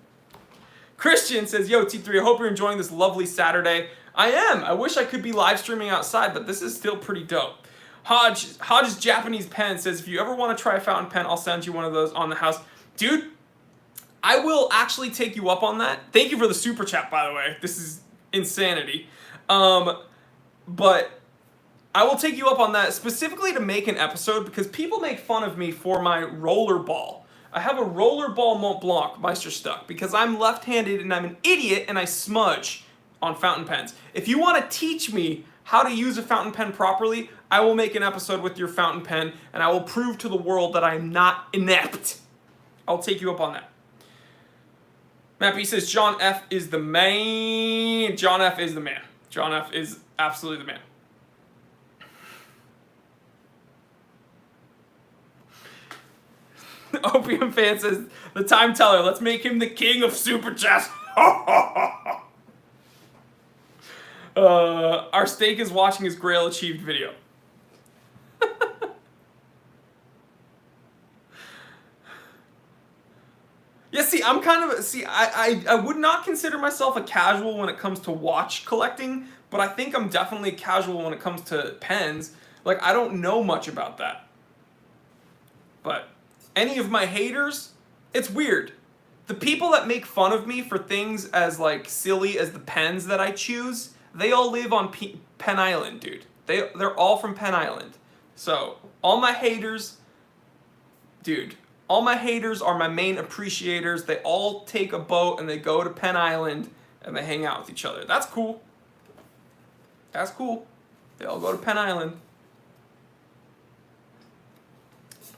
Christian says, yo, T3, I hope you're enjoying this lovely Saturday. I am. I wish I could be live streaming outside, but this is still pretty dope. Hodge's Japanese Pen says, if you ever want to try a fountain pen, I'll send you one of those on the house. Dude, I will actually take you up on that. Thank you for the super chat, by the way. This is insanity. But I will take you up on that specifically to make an episode because people make fun of me for my rollerball. I have a rollerball Mont Blanc Meisterstück because I'm left-handed and I'm an idiot and I smudge on fountain pens. If you want to teach me how to use a fountain pen properly, I will make an episode with your fountain pen and I will prove to the world that I'm not inept. I'll take you up on that. Matt B says, John F is the man. John F is the man. John F is absolutely the man. Opium Fan says, the time teller, let's make him the king of super chats. Our steak is watching his Grail achieved video. Yeah, see, I'm kind of, I would not consider myself a casual when it comes to watch collecting, but I think I'm definitely casual when it comes to pens. Like, I don't know much about that. But any of my haters, it's weird. The people that make fun of me for things as, like, silly as the pens that I choose, they all live on Pen Island, dude. They're all from Pen Island. So, all my haters, dude, all my haters are my main appreciators. They all take a boat and they go to Pen Island and they hang out with each other. That's cool. That's cool. They all go to Pen Island.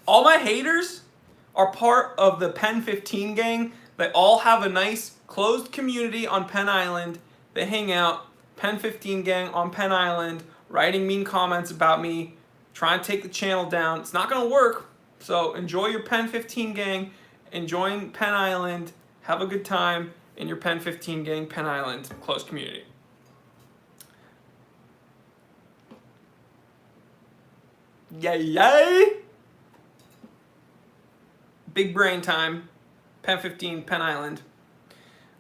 All my haters are part of the Pen 15 gang. They all have a nice closed community on Pen Island. They hang out. Pen 15 gang on Pen Island, writing mean comments about me, trying to take the channel down. It's not going to work. So enjoy your Pen 15 gang, enjoy Pen Island, have a good time in your Pen 15 gang, Pen Island closed community. Yay, yay! Big brain time, Pen 15, Pen Island.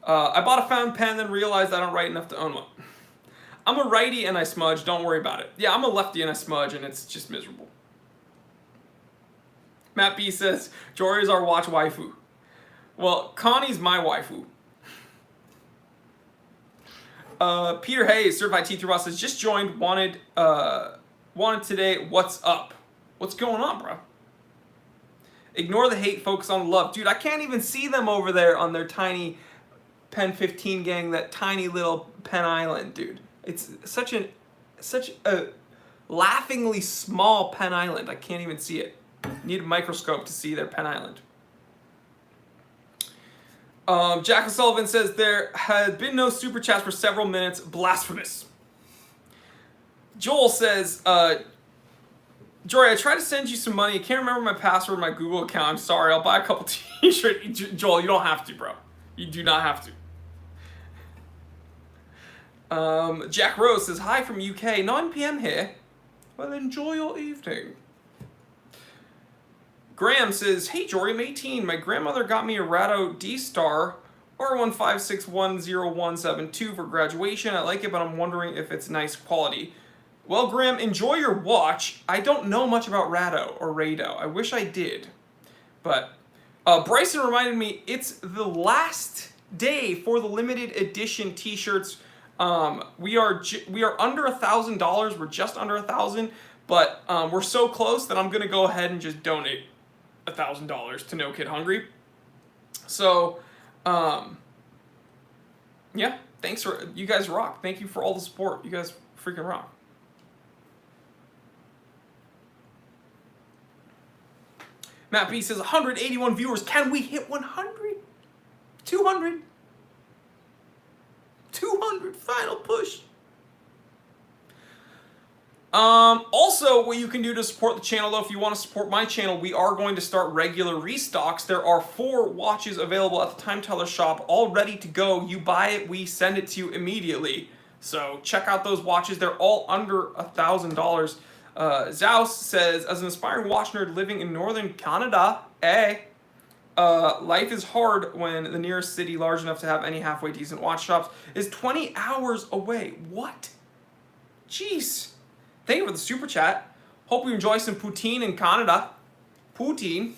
I bought a fountain pen, then realized I don't write enough to own one. I'm a righty and I smudge, don't worry about it. Yeah, I'm a lefty and I smudge and it's just miserable. Matt B says, Jory is our watch waifu. Well, Connie's my waifu. Peter Hayes, certified T3 boss, says, just joined, wanted today, what's up? What's going on, bro? Ignore the hate, focus on the love. Dude, I can't even see them over there on their tiny Pen 15 gang, that tiny little Pen Island, dude. It's such a laughingly small Pen Island. I can't even see it. Need a microscope to see their Pen Island. Jack O'Sullivan says there had been no super chats for several minutes. Blasphemous. Joel says, Jory, I tried to send you some money. I can't remember my password, my Google account. I'm sorry. I'll buy a couple t-shirts. Joel, you don't have to, bro. You do not have to. Jack Rose says, hi from UK. 9 p.m. here. Well, enjoy your evening. Graham says, hey, Jory, I'm 18. My grandmother got me a Rado D-Star R15610172 for graduation. I like it, but I'm wondering if it's nice quality. Well, Graham, enjoy your watch. I don't know much about Rado or Rado. I wish I did. But Bryson reminded me it's the last day for the limited edition t-shirts. We are under $1,000. We're just under 1,000, but we're so close that I'm going to go ahead and just donate $1,000 to No Kid Hungry. So, yeah, thanks for, you guys rock. Thank you for all the support. You guys freaking rock. Matt B says 181 viewers. Can we hit 100? 200? 200 final push. Also, what you can do to support the channel, though, if you want to support my channel, we are going to start regular restocks. There are 4 watches available at the Time Teller shop, all ready to go. You buy it, we send it to you immediately. So check out those watches. They're all under $1,000. Zaus says, as an aspiring watch nerd living in northern Canada, life is hard when the nearest city large enough to have any halfway decent watch shops is 20 hours away. What? Jeez. Thank you for the super chat. Hope you enjoy some poutine in Canada. Poutine.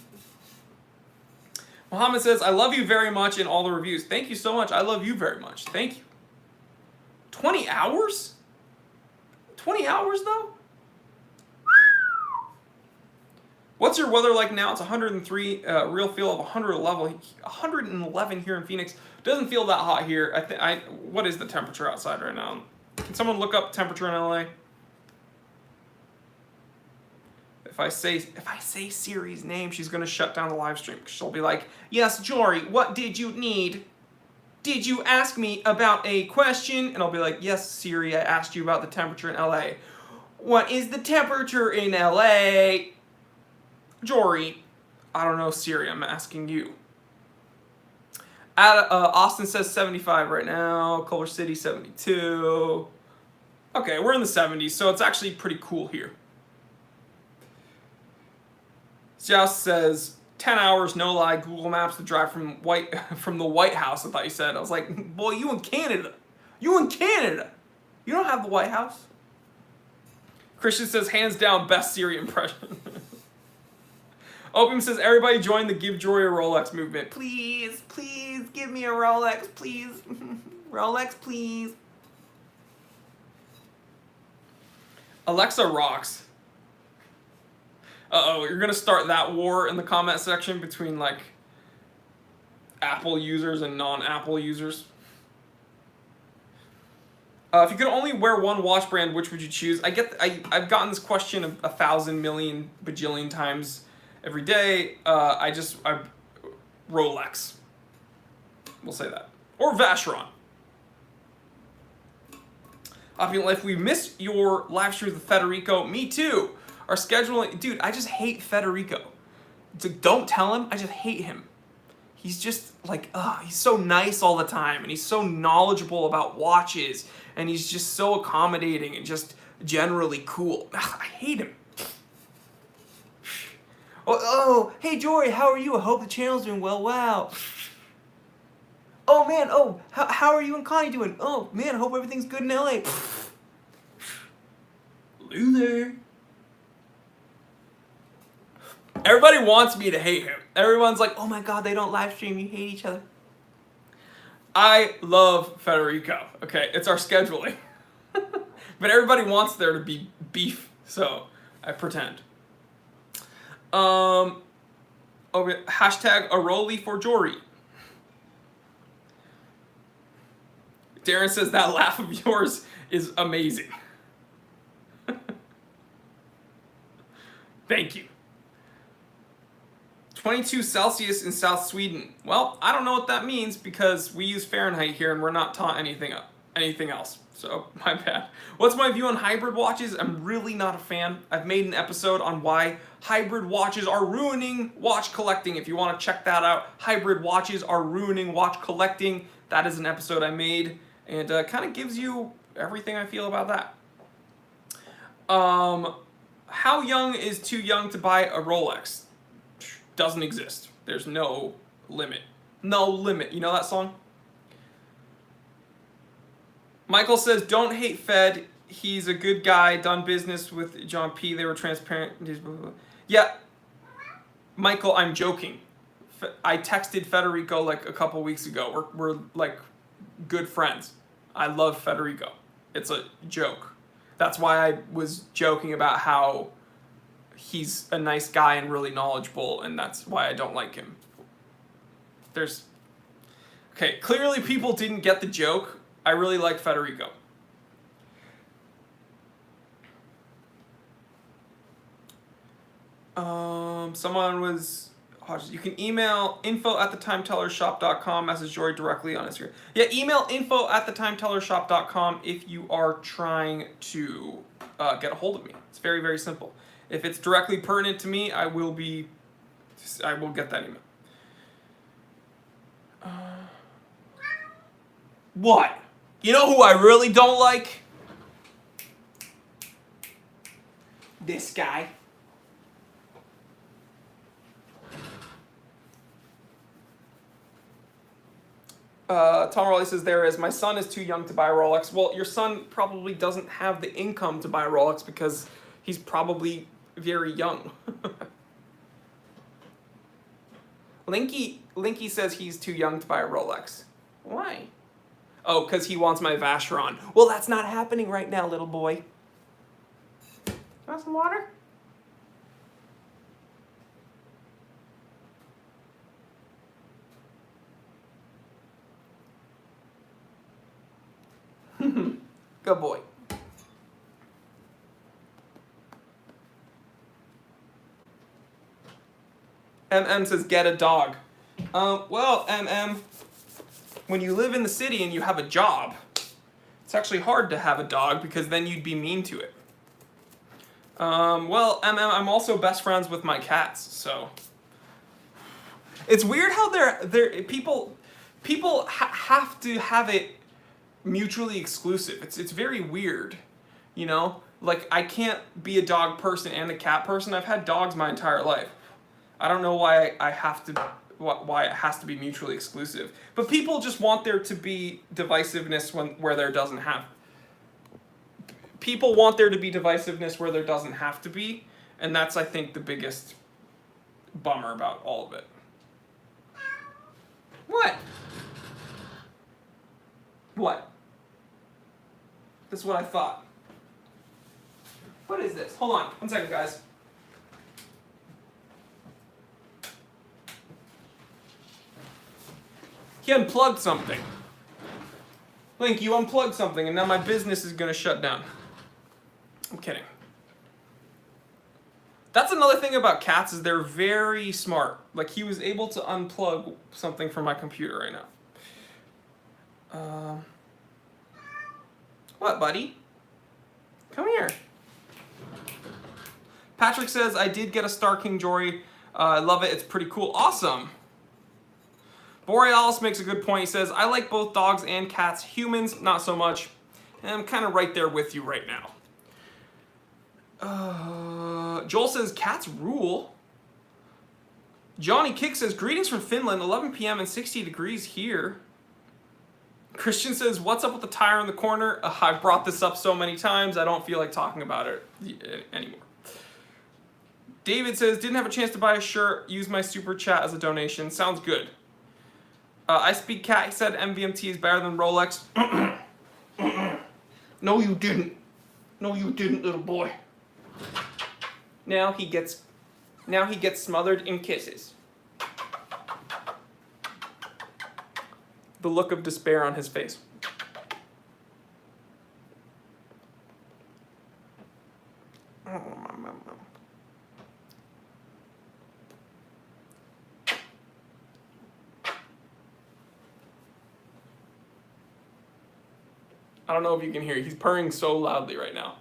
Mohammed says, I love you very much in all the reviews. Thank you so much. I love you very much. Thank you. 20 hours? 20 hours, though? What's your weather like now? It's 103, real feel of 111 here in Phoenix. Doesn't feel that hot here. What is the temperature outside right now? Can someone look up temperature in LA? If I say Siri's name, she's gonna shut down the live stream. She'll be like, yes, Jory, what did you need? Did you ask me about a question? And I'll be like, yes, Siri, I asked you about the temperature in LA. What is the temperature in LA? Jory, I don't know, Siri, I'm asking you. Austin says 75 right now. Culver City, 72. Okay, we're in the 70s, so it's actually pretty cool here. Joust says 10 hours, no lie. Google Maps to drive from the White House. I thought you said. I was like, boy, you in Canada. You in Canada. You don't have the White House. Christian says hands down best Siri impression. Opium says everybody join the Give Jory a Rolex movement. Please, please give me a Rolex, please. Rolex, please. Alexa rocks. Uh-oh, you're gonna start that war in the comment section between, like, Apple users and non-Apple users. If you could only wear one watch brand, which would you choose? I've gotten this question 1,000 million bajillion times every day. Rolex. We'll say that. Or Vacheron. If we missed your live stream with Federico, me too. Our scheduling, dude, I just hate Federico. Don't tell him, I just hate him. He's just like, he's so nice all the time, and he's so knowledgeable about watches, and he's just so accommodating and just generally cool. I hate him. Hey Jory, how are you? I hope the channel's doing well. Wow. Oh man, how are you and Connie doing? Oh man, I hope everything's good in LA. Loser. Everybody wants me to hate him. Everyone's like, oh my god, they don't live stream, you hate each other. I love Federico, okay? It's our scheduling. But everybody wants there to be beef, so I pretend. Hashtag Aroli for Jory. Darren says that laugh of yours is amazing. Thank you. 22 Celsius in South Sweden. Well, I don't know what that means because we use Fahrenheit here and we're not taught anything else. So, my bad. What's my view on hybrid watches? I'm really not a fan. I've made an episode on why hybrid watches are ruining watch collecting. If you want to check that out, hybrid watches are ruining watch collecting. That is an episode I made and kind of gives you everything I feel about that. How young is too young to buy a Rolex? Doesn't exist. There's no limit. No limit. You know that song? Michael says, don't hate Fed. He's a good guy. Done business with John P. They were transparent. Yeah. Michael, I'm joking. I texted Federico like a couple weeks ago. We're like good friends. I love Federico. It's a joke. That's why I was joking about how he's a nice guy and really knowledgeable, and that's why I don't like him. Okay, clearly people didn't get the joke. I really like Federico. Someone was... You can email info@thetimetellershop.com, message Jory directly on Instagram. Yeah, email info@thetimetellershop.com if you are trying to get a hold of me. It's very, very simple. If it's directly pertinent to me, I will get that email. What? You know who I really don't like? This guy. Tom Raleigh says, my son is too young to buy a Rolex. Well, your son probably doesn't have the income to buy a Rolex because he's probably very young. Linky says he's too young to buy a Rolex. Why? Oh, because he wants my Vacheron. Well, that's not happening right now, little boy. Want some water? Good boy. MM says, get a dog. Well, MM, when you live in the city and you have a job, it's actually hard to have a dog because then you'd be mean to it. Well, MM, I'm also best friends with my cats, so... It's weird how people have to have it mutually exclusive. It's very weird, you know? Like, I can't be a dog person and a cat person. I've had dogs my entire life. I don't know why why it has to be mutually exclusive. But people just want there to be divisiveness where there doesn't have. People want there to be divisiveness where there doesn't have to be, and that's, I think, the biggest bummer about all of it. What? What? This is what I thought. What is this? Hold on. 1 second, guys. He unplugged something. Link, you unplugged something, and now my business is going to shut down. I'm kidding. That's another thing about cats, is they're very smart. Like, he was able to unplug something from my computer right now. What, buddy? Come here. Patrick says, I did get a Star King Jory. I love it. It's pretty cool. Awesome. Borealis makes a good point. He says, I like both dogs and cats. Humans, not so much. And I'm kind of right there with you right now. Joel says, cats rule. Johnny Kick says, greetings from Finland, 11 p.m. and 60 degrees here. Christian says, what's up with the tire in the corner? I've brought this up so many times, I don't feel like talking about it anymore. David says, didn't have a chance to buy a shirt. Use my super chat as a donation. Sounds good. I Speak Cat, he said MVMT is better than Rolex. No, you didn't. No, you didn't, little boy. Now he gets smothered in kisses. The look of despair on his face. I don't know if you can hear. He's purring so loudly right now.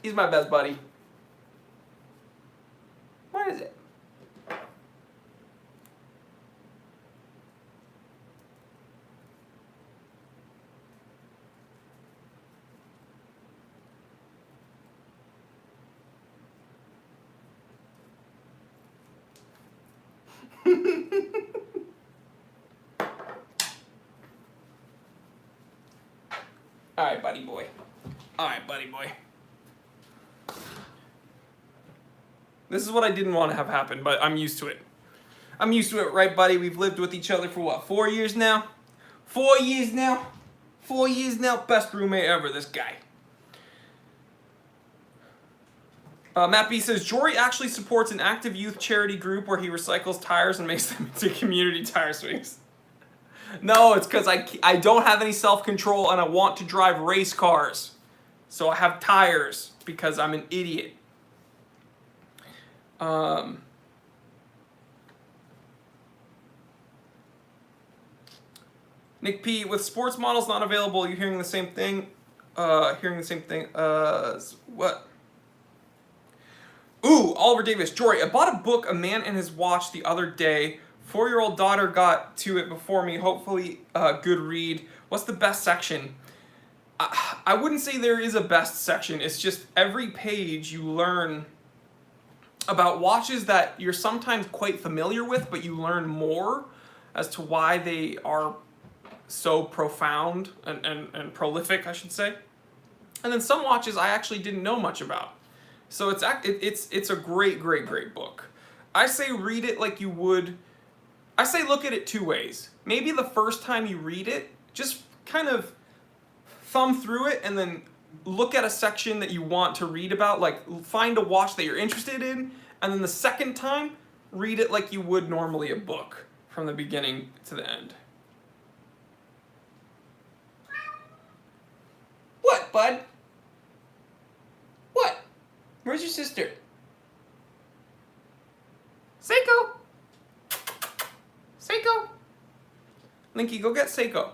He's my best buddy. What is it? All right, buddy boy. All right, buddy boy. This is what I didn't want to have happen, but I'm used to it. I'm used to it, right, buddy? We've lived with each other for what, 4 years now? 4 years now? 4 years now? Best roommate ever, this guy. Matt B says, Jory actually supports an active youth charity group where he recycles tires and makes them into community tire swings. No, it's because I don't have any self-control and I want to drive race cars. So I have tires because I'm an idiot. Nick P, with sports models not available, you're hearing the same thing? What? Ooh, Oliver Davis. Jory, I bought a book, A Man and His Watch, the other day. 4-year-old daughter got to it before me. Hopefully, good read. What's the best section? I wouldn't say there is a best section. It's just every page you learn about watches that you're sometimes quite familiar with, but you learn more as to why they are so profound and prolific, I should say. And then some watches I actually didn't know much about. So it's a great book. I say read it like you would. I say look at it two ways. Maybe the first time you read it, just kind of thumb through it and then look at a section that you want to read about, like find a watch that you're interested in, and then the second time, read it like you would normally a book from the beginning to the end. What, bud? What? Where's your sister? Seiko! Seiko! Linky, go get Seiko.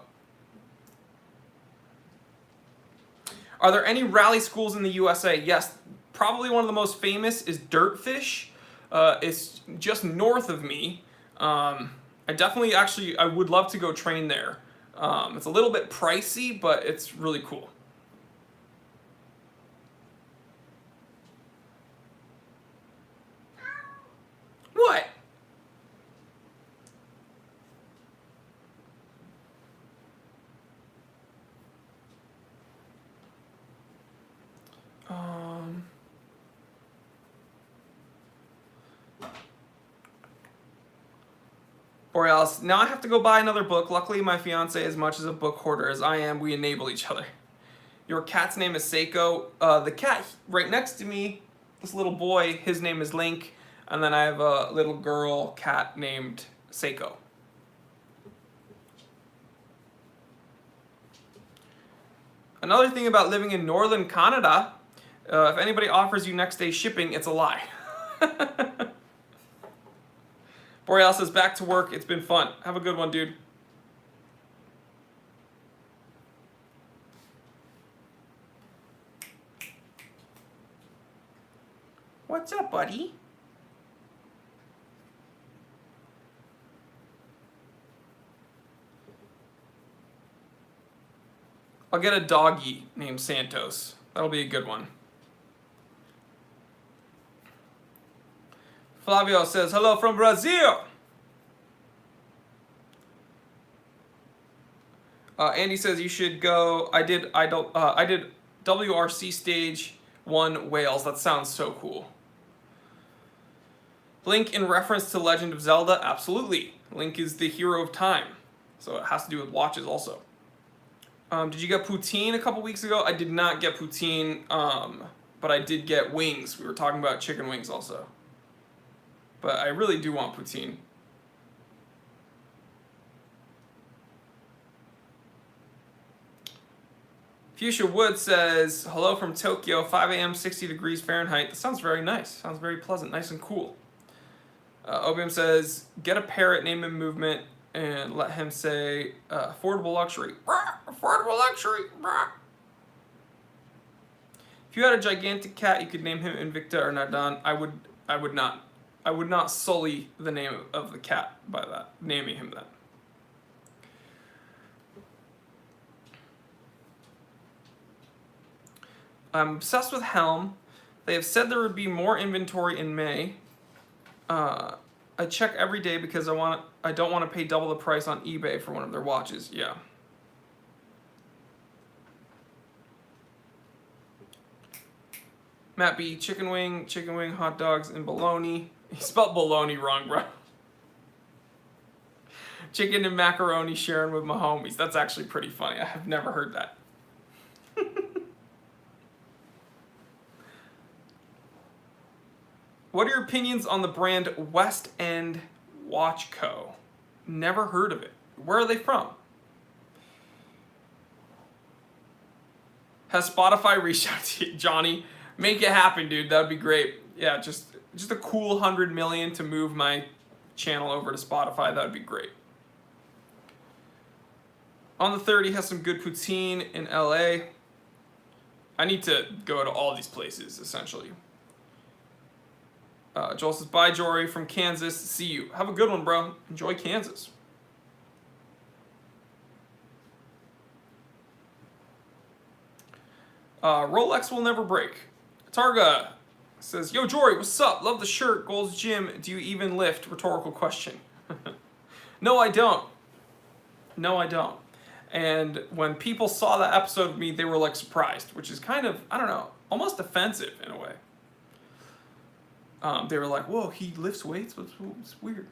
Are there any rally schools in the USA? Yes, probably one of the most famous is Dirtfish. It's just north of me. I would love to go train there. It's a little bit pricey, but it's really cool. What? Borealis, now I have to go buy another book. Luckily, my fiance, as much as a book hoarder as I am, we enable each other. Your cat's name is Seiko. The cat right next to me, this little boy, his name is Link. And then I have a little girl cat named Seiko. Another thing about living in northern Canada, if anybody offers you next day shipping, it's a lie. Boreal says, back to work. It's been fun. Have a good one, dude. What's up, buddy? I'll get a doggy named Santos. That'll be a good one. Flavio says, hello from Brazil. Andy says you should go. I did WRC stage 1 whales. That sounds so cool. Link in reference to Legend of Zelda? Absolutely. Link is the hero of time. So it has to do with watches also. Did you get poutine a couple weeks ago? I did not get poutine, but I did get wings. We were talking about chicken wings also. But I really do want poutine. Fuchsia Wood says, hello from Tokyo, 5 a.m., 60 degrees Fahrenheit. That sounds very nice. Sounds very pleasant, nice and cool. Obium says, get a parrot, name him Movement, and let him say, affordable luxury. Affordable luxury. If you had a gigantic cat, you could name him Invicta or Nardan. I would not sully the name of the cat by that, naming him that. I'm obsessed with Helm. They have said there would be more inventory in May. I check every day because I don't want to pay double the price on eBay for one of their watches. Yeah. Matt B, chicken wing, hot dogs, and bologna. He spelled bologna wrong, bro. Chicken and macaroni sharing with my homies. That's actually pretty funny. I have never heard that. What are your opinions on the brand West End Watch Co? Never heard of it. Where are they from? Has Spotify reached out to you, Johnny? Make it happen, dude. That'd be great. Yeah, just a cool 100 million to move my channel over to Spotify. That would be great. On the 30 has some good poutine in LA. I need to go to all these places, essentially. Joel says, bye, Jory from Kansas. See you. Have a good one, bro. Enjoy Kansas. Rolex will never break. Targa says, yo, Jory, what's up? Love the shirt. Gold's Gym. Do you even lift? Rhetorical question. No, I don't. No, I don't. And when people saw that episode of me, they were like surprised, which is kind of, I don't know, almost offensive in a way. They were like, whoa, he lifts weights? It's weird.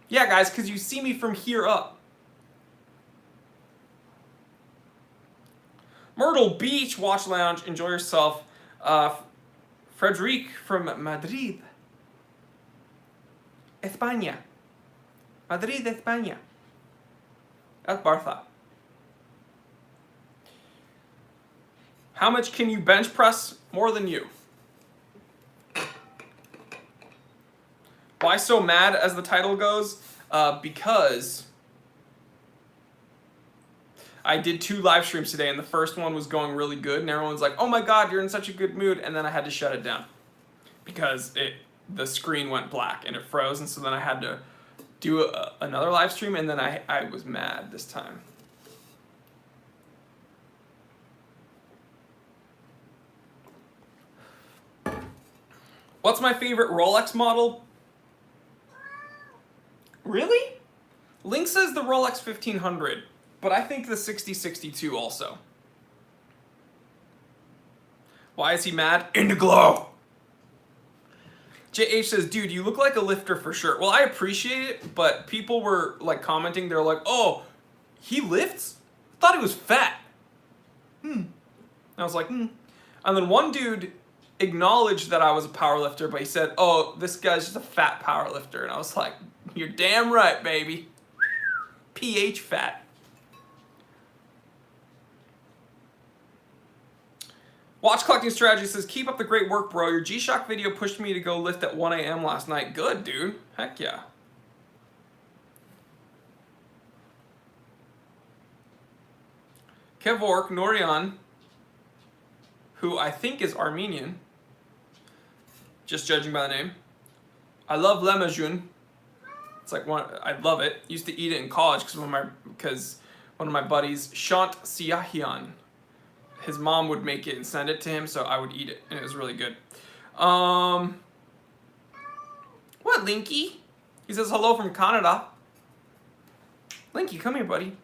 Yeah, guys, because you see me from here up. Myrtle Beach Watch Lounge. Enjoy yourself. Frederic from Madrid. España. Madrid, España. That's Bartha. How much can you bench press? More than you. Why so mad, as the title goes? Because I did 2 live streams today, and the first one was going really good, and everyone's like, oh my god, you're in such a good mood, and then I had to shut it down because the screen went black and it froze, and so then I had to do another live stream, and then I was mad this time. What's my favorite Rolex model? Really? Link says the Rolex 1500, but I think the 6062 also. Why is he mad? Indiglow! JH says, dude, you look like a lifter for sure. Well, I appreciate it, but people were like commenting, they're like, oh, he lifts? I thought he was fat. I was like, And then one dude acknowledged that I was a power lifter, but he said, oh, this guy's just a fat power lifter. And I was like, you're damn right, baby. PH fat. Watch Collecting Strategy says, keep up the great work, bro. Your G-Shock video pushed me to go lift at 1 a.m. last night. Good, dude. Heck yeah. Kevork Norian, who I think is Armenian, just judging by the name. I love lemajun. It's like I love it. Used to eat it in college because one of my buddies, Shant Siahian, his mom would make it and send it to him, so I would eat it, and it was really good. What, Linky? He says hello from Canada. Linky, come here, buddy.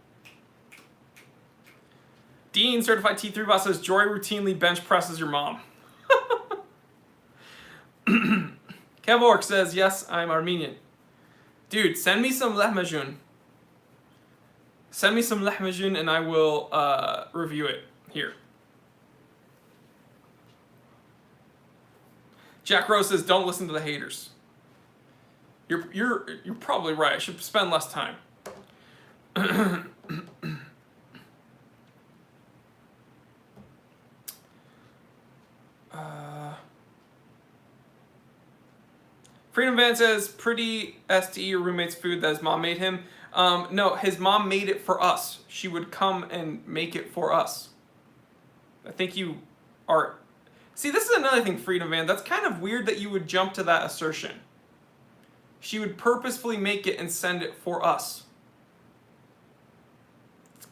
Dean, certified T3 bot, says Joy routinely bench presses your mom. Kev Ork says, yes, I'm Armenian. Dude, send me some lahmacun. Send me some lahmacun and I will review it here. Jack Rose says, don't listen to the haters. You're probably right. I should spend less time. Freedom Van says, pretty STE your roommate's food that his mom made him. No, his mom made it for us. She would come and make it for us. I think you are... See, this is another thing, Freedom Van. That's kind of weird that you would jump to that assertion. She would purposefully make it and send it for us.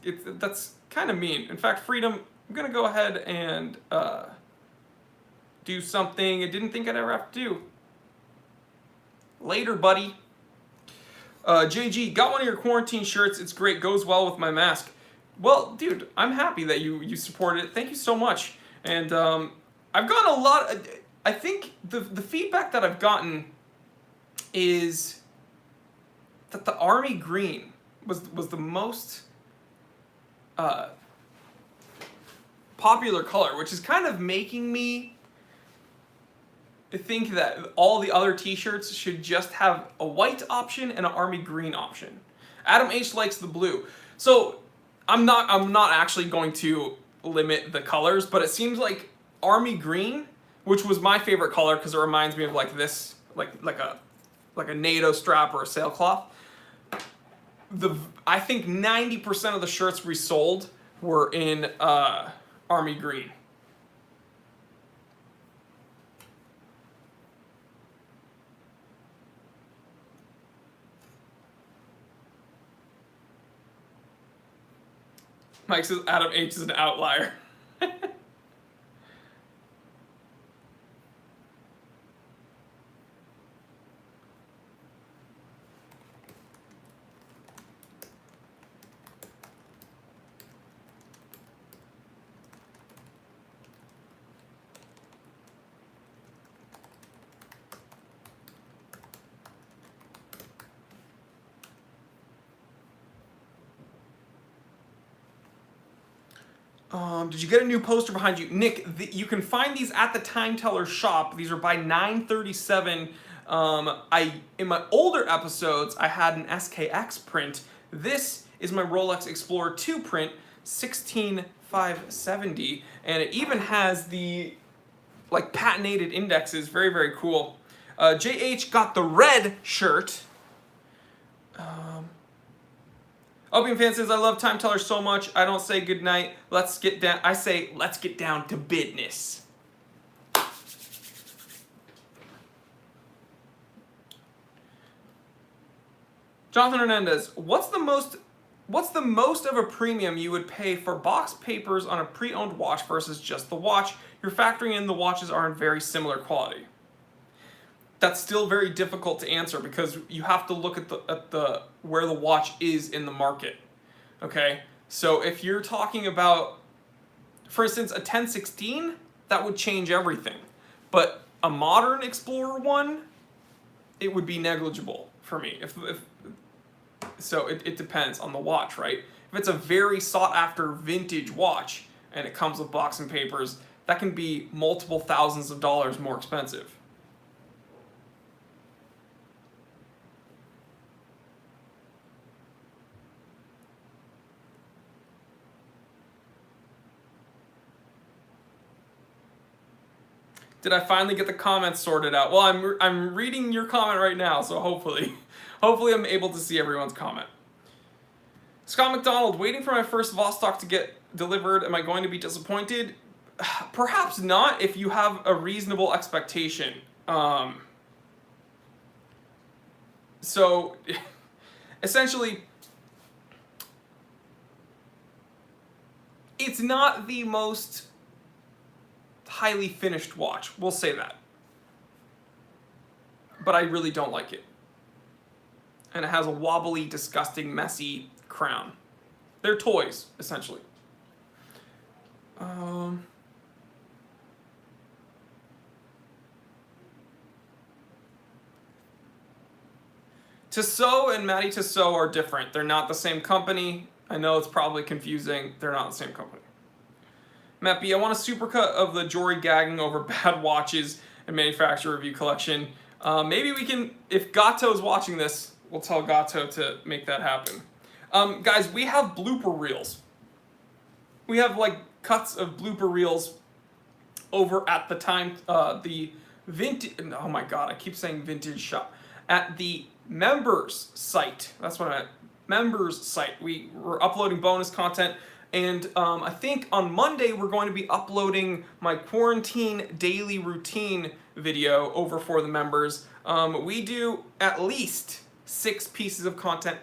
That's kind of mean. In fact, Freedom, I'm going to go ahead and do something I didn't think I'd ever have to do. Later, buddy. JG, got one of your quarantine shirts. It's great. Goes well with my mask. Well, dude, I'm happy that you supported it. Thank you so much. And I've gotten a lot. I think the feedback that I've gotten is that the army green was the most popular color, which is kind of making me think that all the other t-shirts should just have a white option and an army green option. Adam H likes the blue. So I'm not actually going to limit the colors, but it seems like army green, which was my favorite color because it reminds me of like this, like a NATO strap or a sailcloth. I think 90% of the shirts we sold were in army green. Mike says Adam H is an outlier. Did you get a new poster behind you? Nick, you can find these at the Time Teller shop. These are by 937. In my older episodes, I had an SKX print. This is my Rolex Explorer 2 print, 16570, and it even has the like patinated indexes. Very, very cool. JH got the red shirt. Opium Fan says, I love Time Teller so much. I don't say goodnight. Let's get down. I say, let's get down to business. Jonathan Hernandez, what's the most of a premium you would pay for box papers on a pre-owned watch versus just the watch? You're factoring in the watches are in very similar quality. That's still very difficult to answer because you have to look at the where the watch is in the market. Okay, so if you're talking about, for instance, a 1016, that would change everything. But a modern Explorer one, it would be negligible for me. So it depends on the watch, right? If it's a very sought after vintage watch and it comes with box and papers, that can be multiple thousands of dollars more expensive. Did I finally get the comments sorted out? Well, I'm reading your comment right now, so hopefully I'm able to see everyone's comment. Scott McDonald, waiting for my first Vostok to get delivered. Am I going to be disappointed? Perhaps not if you have a reasonable expectation. So, essentially, it's not the most highly finished watch, we'll say that. But I really don't like it. And it has a wobbly, disgusting, messy crown. They're toys, essentially. Tissot and Matty Tissot are different. They're not the same company. I know it's probably confusing. They're not the same company. Matt B, I want a supercut of the Jory gagging over bad watches and manufacturer review collection. Maybe we can, if Gato is watching this, we'll tell Gato to make that happen. Guys, we have blooper reels. We have like cuts of blooper reels over at the time, the vintage, oh my god, I keep saying vintage shop. At the members site, that's what I meant, members site. We're uploading bonus content. And I think on Monday we're going to be uploading my quarantine daily routine video over for the members. We do at least 6 pieces of content,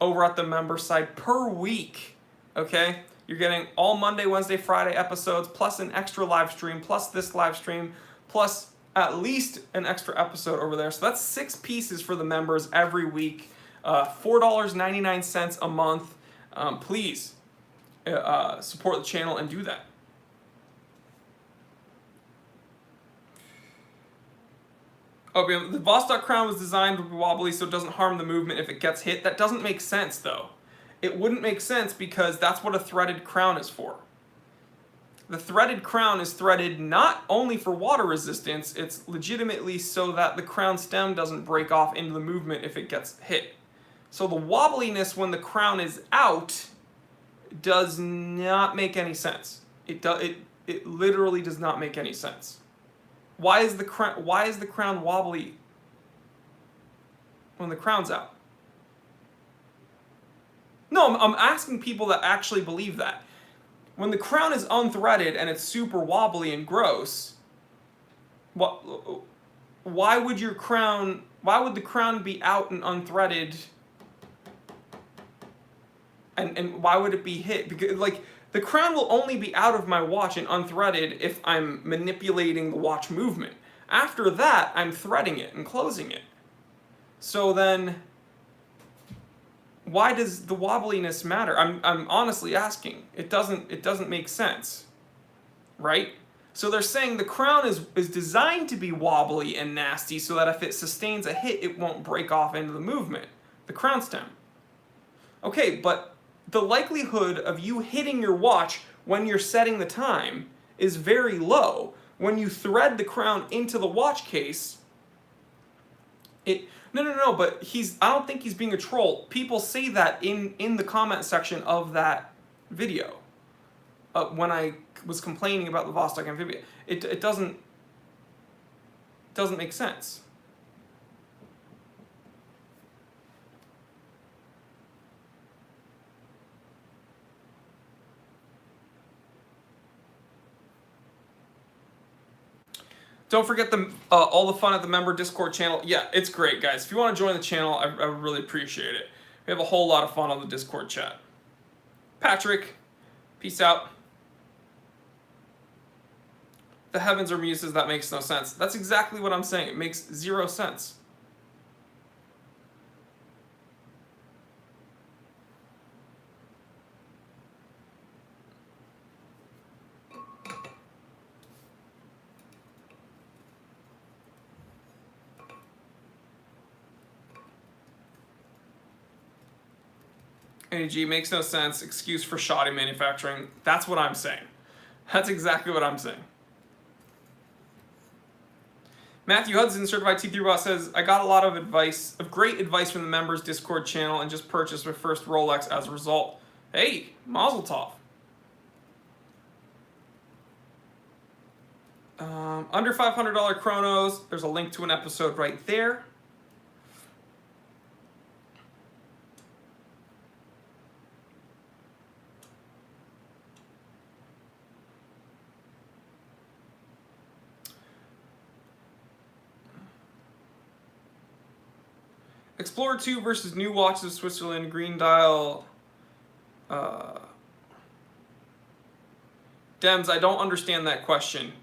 over at the member site per week, okay? You're getting all Monday, Wednesday, Friday episodes, plus an extra live stream, plus this live stream, plus at least an extra episode over there. So that's 6 pieces for the members every week. $4.99 a month. Please support the channel and do that. Okay, the Vostok crown was designed to be wobbly so it doesn't harm the movement if it gets hit. That doesn't make sense though. It wouldn't make sense because that's what a threaded crown is for. The threaded crown is threaded not only for water resistance, it's legitimately so that the crown stem doesn't break off into the movement if it gets hit. So the wobbliness when the crown is out does not make any sense. It literally does not make any sense. Why is the crown wobbly when the crown's out? No, I'm asking people that actually believe that. When the crown is unthreaded and it's super wobbly and gross, why would the crown be out and unthreaded? And why would it be hit? Because like the crown will only be out of my watch and unthreaded if I'm manipulating the watch movement. After that, I'm threading it and closing it. So then, why does the wobbliness matter? I'm honestly asking. It doesn't make sense, right? So they're saying the crown is designed to be wobbly and nasty so that if it sustains a hit, it won't break off into the movement, the crown stem. Okay, but the likelihood of you hitting your watch when you're setting the time is very low. When you thread the crown into the watch case, No, but I don't think he's being a troll. People say that in the comment section of that video. When I was complaining about the Vostok Amphibia. It doesn't make sense. Don't forget all the fun at the member Discord channel. Yeah, it's great, guys. If you want to join the channel, I really appreciate it. We have a whole lot of fun on the Discord chat. Patrick, peace out. The heavens are muses, that makes no sense. That's exactly what I'm saying. It makes 0 sense. AG makes no sense. Excuse for shoddy manufacturing. That's what I'm saying. That's exactly what I'm saying. Matthew Hudson, certified T3 bot, says, I got a lot of great advice from the members Discord channel and just purchased my first Rolex as a result. Hey, mazel tov. Under $500 chronos. There's a link to an episode right there. Explorer 2 versus New Watches of Switzerland, green dial. Dems, I don't understand that question.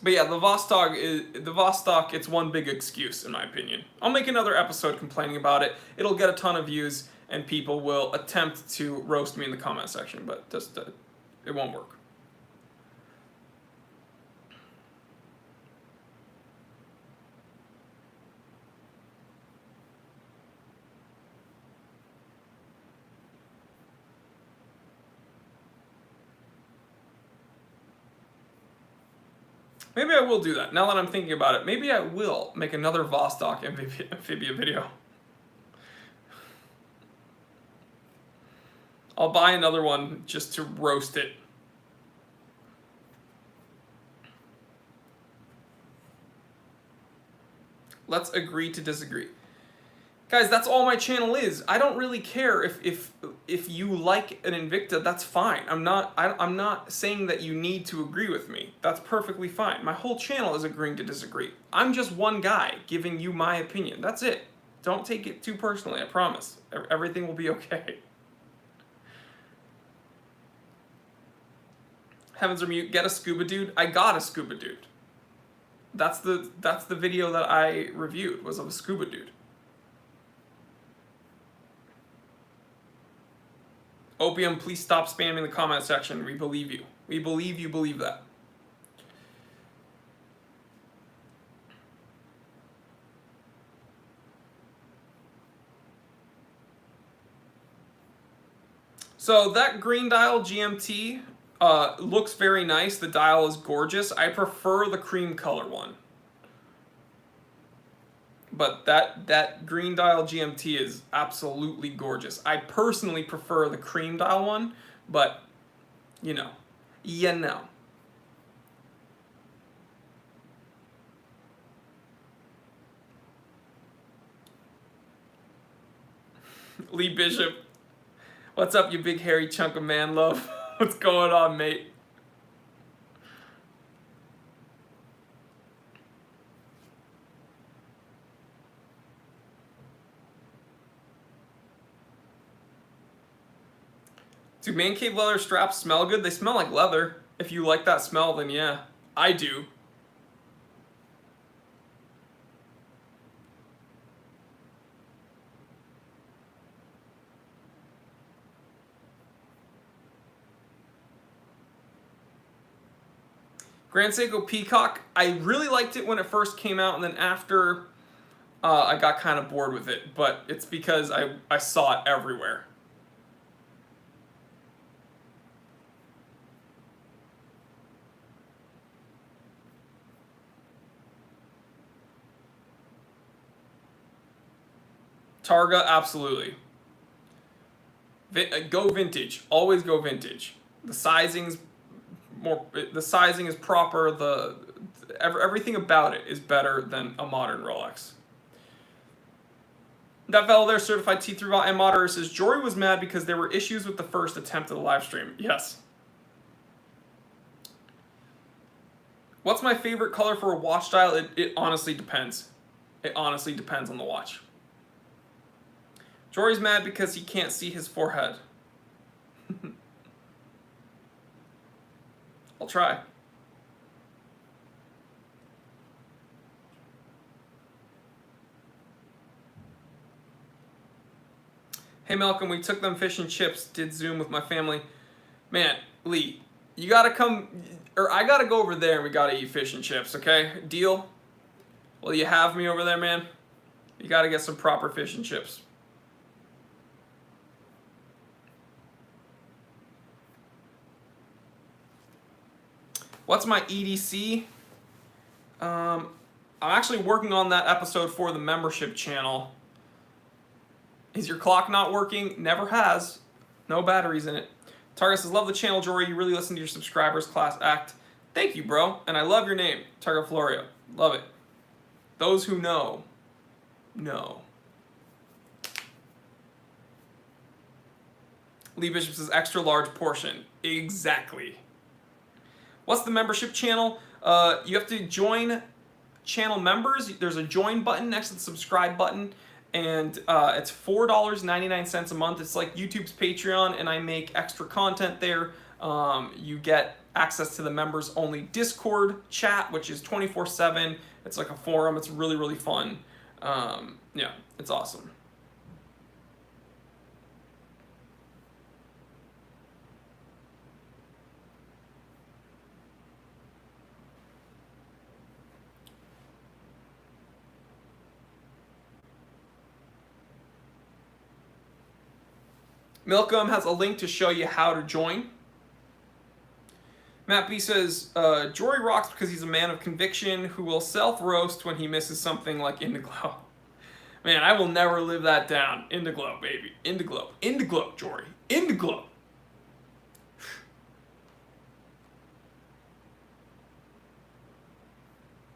But yeah, the Vostok. It's one big excuse in my opinion. I'll make another episode complaining about it. It'll get a ton of views, and people will attempt to roast me in the comment section, but just it won't work. Maybe I will do that. Now that I'm thinking about it, maybe I will make another Vostok amphibia video. I'll buy another one just to roast it. Let's agree to disagree. Guys, that's all my channel is. I don't really care if you like an Invicta, that's fine. I'm not saying that you need to agree with me. That's perfectly fine. My whole channel is agreeing to disagree. I'm just one guy giving you my opinion. That's it. Don't take it too personally, I promise. Everything will be okay. Heavens are mute, get a scuba dude. I got a scuba dude. That's the video that I reviewed, was of a scuba dude. Opium, please stop spamming the comment section. We believe you. We believe you believe that. So that green dial GMT looks very nice. The dial is gorgeous. I prefer the cream color one. But that green dial GMT is absolutely gorgeous. I personally prefer the cream dial one, but you know. Lee Bishop, what's up, you big hairy chunk of man love? What's going on, mate? Do man cave leather straps smell good? They smell like leather. If you like that smell, then yeah. I do. Grand Seiko Peacock, I really liked it when it first came out, and then after I got kind of bored with it, but it's because I saw it everywhere. Targa, absolutely. Go vintage. Always go vintage. The sizing's more. The sizing is proper. Everything about it is better than a modern Rolex. That fellow there, certified T3 bot and moderator, says Jory was mad because there were issues with the first attempt at the live stream. Yes. What's my favorite color for a watch dial? It honestly depends. It honestly depends on the watch. Jory's mad because he can't see his forehead. I'll try. Hey Malcolm, we took them fish and chips, did Zoom with my family. Man, Lee, you gotta come, or I gotta go over there and we gotta eat fish and chips, okay? Deal? Will you have me over there, man? You gotta get some proper fish and chips. What's my EDC? I'm actually working on that episode for the membership channel. Is your clock not working? Never has. No batteries in it. Targa says, love the channel, Jory. You really listen to your subscribers. Class act. Thank you, bro. And I love your name, Targa Florio. Love it. Those who know, know. Lee Bishop says, extra large portion. Exactly. What's the membership channel? You have to join channel members. There's a join button next to the subscribe button, and it's $4.99 a month. It's like YouTube's Patreon, and I make extra content there. You get access to the members only Discord chat, which is 24/7. It's like a forum. It's really, really fun. Yeah, it's awesome. Milcom has a link to show you how to join. Matt B says, Jory rocks because he's a man of conviction who will self-roast when he misses something like Indiglow. Man, I will never live that down. Indiglow, baby. Indiglow. Indiglow, Jory. Indiglow.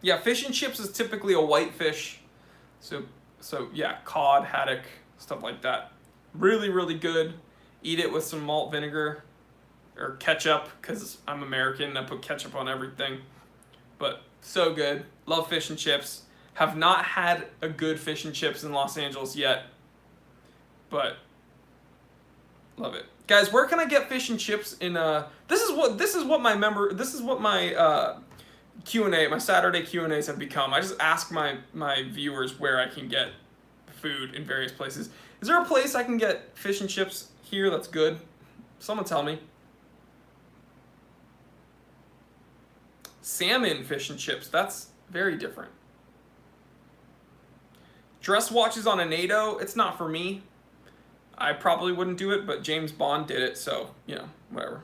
Yeah, fish and chips is typically a white fish. So yeah, cod, haddock, stuff like that. Really, really good. Eat it with some malt vinegar or ketchup, because I'm American. I put ketchup on everything. But so good. Love fish and chips. Have not had a good fish and chips in Los Angeles yet, but love it. Guys, where can I get fish and chips in this is what my Q&A, my Saturday Q&As have become. I just ask my viewers where I can get food in various places. Is there a place I can get fish and chips here that's good? Someone tell me. Salmon fish and chips, that's very different. Dress watches on a NATO, it's not for me. I probably wouldn't do it, but James Bond did it, so, you know, whatever.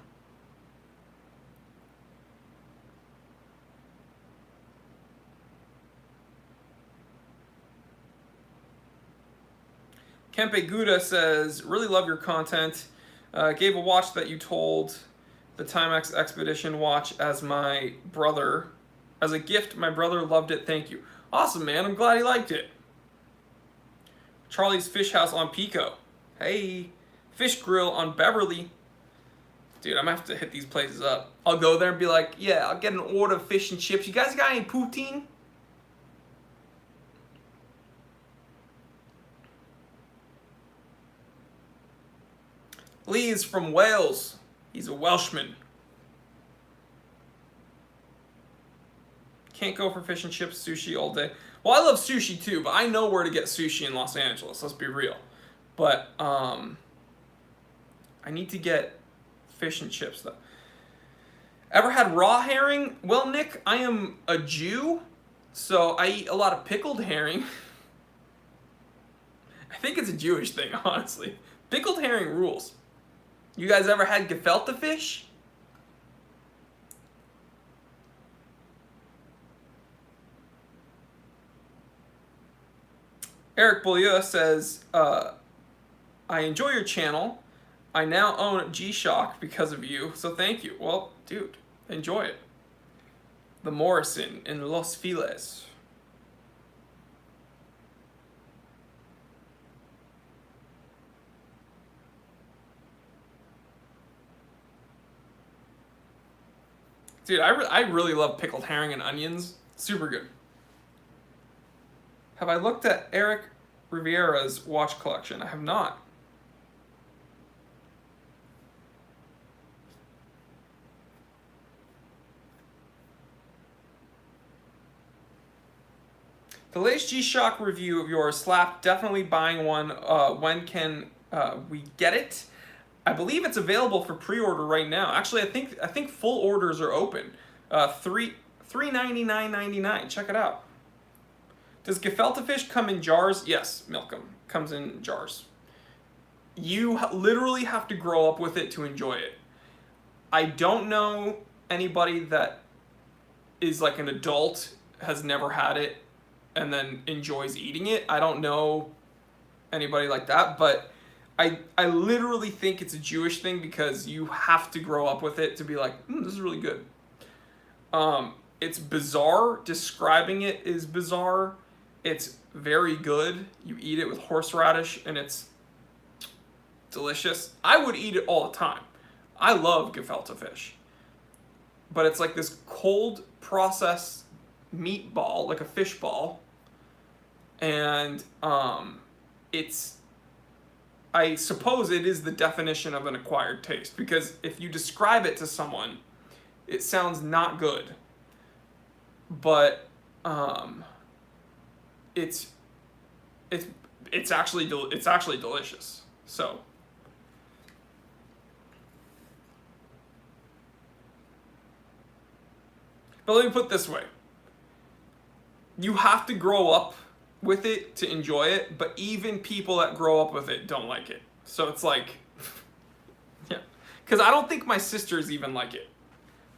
Kempe Gouda says, really love your content. Gave a watch that you told the Timex Expedition watch as my brother. As a gift, my brother loved it. Thank you. Awesome, man. I'm glad he liked it. Charlie's Fish House on Pico. Hey. Fish Grill on Beverly. Dude, I'm going to have to hit these places up. I'll go there and be like, yeah, I'll get an order of fish and chips. You guys got any poutine? Lee is from Wales. He's a Welshman. Can't go for fish and chips, sushi all day. Well, I love sushi too, but I know where to get sushi in Los Angeles. Let's be real. But I need to get fish and chips though. Ever had raw herring? Well, Nick, I am a Jew, so I eat a lot of pickled herring. I think it's a Jewish thing, honestly. Pickled herring rules. You guys ever had gefilte fish? Eric Beaulieu says, I enjoy your channel. I now own G-Shock because of you, so thank you. Well, dude, enjoy it. The Morrison in Los Feliz. Dude, I really love pickled herring and onions. Super good. Have I looked at Eric Riviera's watch collection? I have not. The latest G-Shock review of yours slapped. Definitely buying one. When can we get it? I believe it's available for pre-order right now. Actually, I think full orders are open. $399.99. Check it out. Does gefilte fish come in jars? Yes, Milcom comes in jars. You literally have to grow up with it to enjoy it. I don't know anybody that is like an adult, has never had it, and then enjoys eating it. I don't know anybody like that, but I literally think it's a Jewish thing because you have to grow up with it to be like, this is really good. It's bizarre. Describing it is bizarre. It's very good. You eat it with horseradish and it's delicious. I would eat it all the time. I love gefilte fish. But it's like this cold processed meatball, like a fish ball. And I I suppose it is the definition of an acquired taste, because if you describe it to someone, it sounds not good, but it's actually delicious. So but let me put it this way. You have to grow up with it to enjoy it, but even people that grow up with it don't like it. So it's like, yeah. Because I don't think my sisters even like it.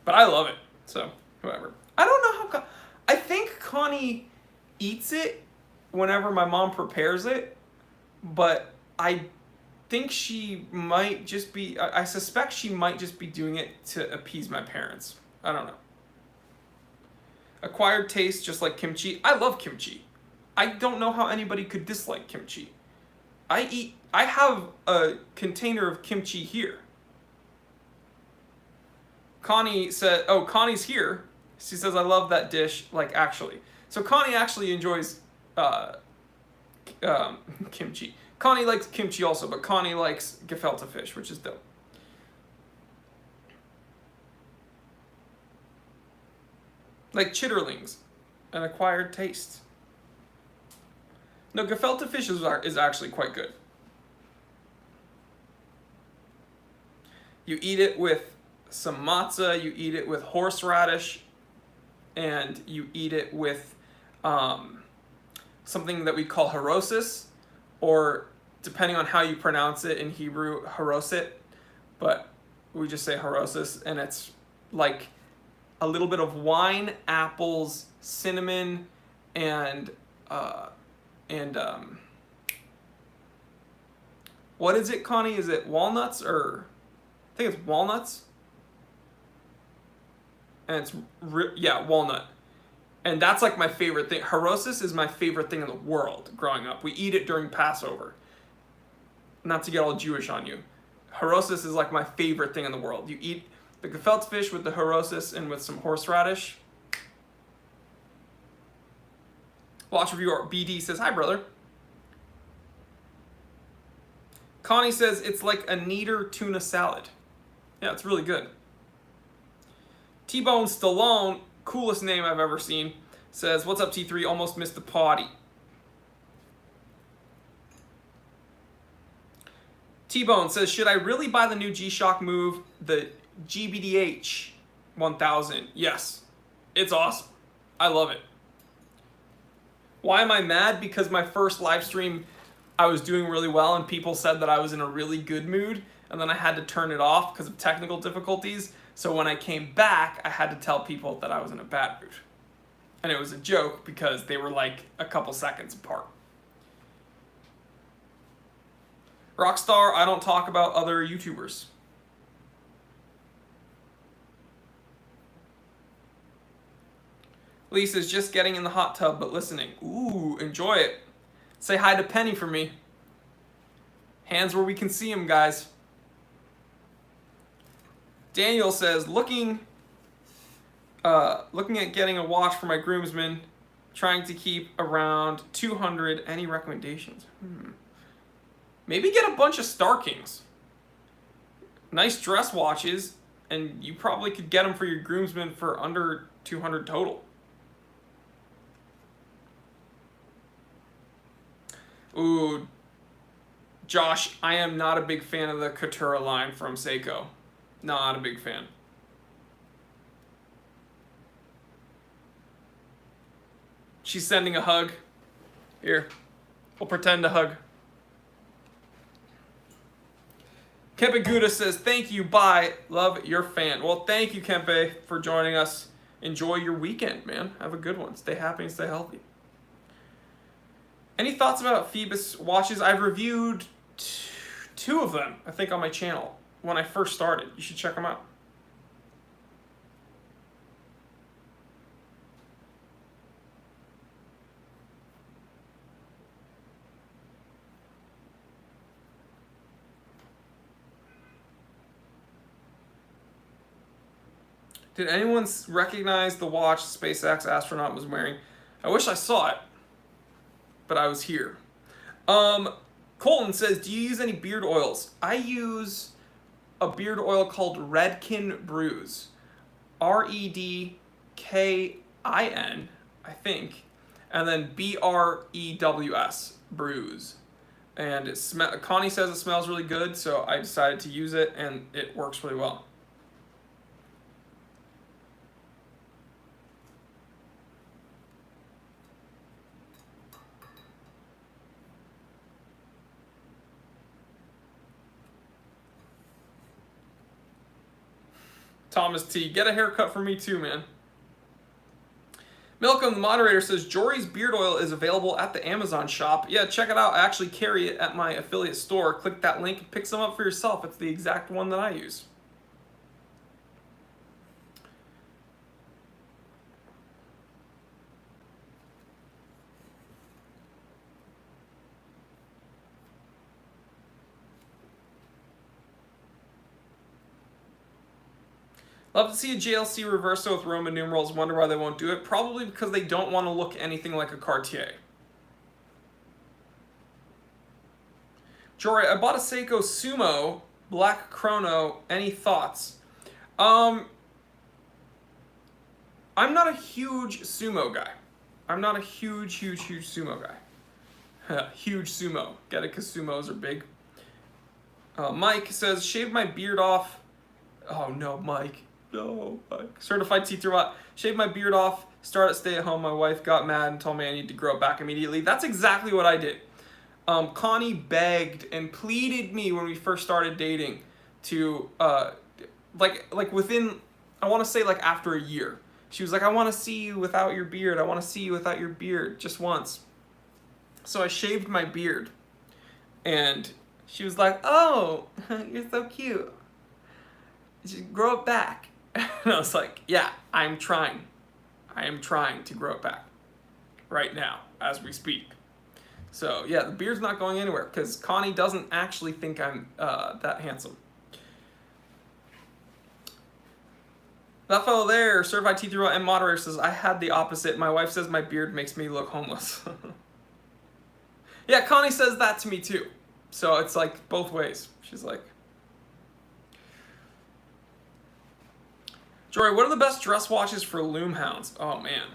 But I love it. So, whatever. I don't know how... I think Connie eats it whenever my mom prepares it, but I think she might just be... I suspect she might just be doing it to appease my parents. I don't know. Acquired taste, just like kimchi. I love kimchi. I don't know how anybody could dislike kimchi. I have a container of kimchi here. Connie said, oh, Connie's here. She says, I love that dish, like, actually. So Connie actually enjoys kimchi. Connie likes kimchi also, but Connie likes gefilte fish, which is dope. Like chitterlings, an acquired taste. No, gefilte fish is actually quite good. You eat it with some matzah, you eat it with horseradish, and you eat it with something that we call harosis, or depending on how you pronounce it in Hebrew, haroset, but we just say harosis, and it's like a little bit of wine, apples, cinnamon, and what is it, Connie? Is it walnuts, or I think it's walnuts? And it's, yeah, walnut. And that's like my favorite thing. Harosis is my favorite thing in the world growing up. We eat it during Passover. Not to get all Jewish on you. Harosis is like my favorite thing in the world. You eat the gefilte fish with the harosis and with some horseradish. Watch reviewer BD says, hi, brother. Connie says, it's like a neater tuna salad. Yeah, it's really good. T-Bone Stallone, coolest name I've ever seen, says, what's up, T3? Almost missed the potty. T-Bone says, should I really buy the new G-Shock move, the GBDH 1000? Yes. It's awesome. I love it. Why am I mad? Because my first live stream, I was doing really well and people said that I was in a really good mood, and then I had to turn it off because of technical difficulties. So when I came back, I had to tell people that I was in a bad mood. And it was a joke because they were like a couple seconds apart. Rockstar, I don't talk about other YouTubers. Lisa's just getting in the hot tub but listening. Ooh, enjoy it. Say hi to Penny for me. Hands where we can see him, guys. Daniel says, looking at getting a watch for my groomsmen, trying to keep around 200. Any recommendations? Maybe get a bunch of Star Kings. Nice dress watches, and you probably could get them for your groomsmen for under 200 total. Ooh, Josh, I am not a big fan of the Couture line from Seiko. Not a big fan. She's sending a hug. Here, we'll pretend to hug. Kempe Gouda says, thank you, bye. Love your fan. Well, thank you, Kempe, for joining us. Enjoy your weekend, man. Have a good one. Stay happy and stay healthy. Any thoughts about Phoebus watches? I've reviewed two of them, I think, on my channel when I first started. You should check them out. Did anyone recognize the watch SpaceX astronaut was wearing? I wish I saw it, but I was here. Colton says, do you use any beard oils? I use a beard oil called Redkin Brews. Redkin, I think. And then BREWS, Brews. And Connie says it smells really good, so I decided to use it, and it works really well. Thomas T, get a haircut for me too, man. Malcolm, the moderator, says Jory's beard oil is available at the Amazon shop. Yeah, check it out. I actually carry it at my affiliate store. Click that link and pick some up for yourself. It's the exact one that I use. Love to see a JLC reverso with Roman numerals. Wonder why they won't do it. Probably because they don't want to look anything like a Cartier. Jory, I bought a Seiko Sumo Black Chrono. Any thoughts? I'm not a huge sumo guy. I'm not a huge sumo guy. Huge sumo. Get it? Because sumos are big. Mike says, shaved my beard off. Oh no, Mike. No, certified see-through bot. Shaved my beard off, started stay at home. My wife got mad and told me I need to grow it back immediately. That's exactly what I did. Connie begged and pleaded me when we first started dating to, like within, I want to say like after a year. She was like, I want to see you without your beard. I want to see you without your beard just once. So I shaved my beard. And she was like, oh, you're so cute. Just grow it back. And I was like, yeah, I am trying to grow it back right now as we speak. So yeah, the beard's not going anywhere because Connie doesn't actually think I'm that handsome. That fellow there, certified T3 and moderator, says, I had the opposite. My wife says my beard makes me look homeless. Yeah, Connie says that to me too. So it's like both ways. She's like, Jory, what are the best dress watches for loom hounds? Oh, man.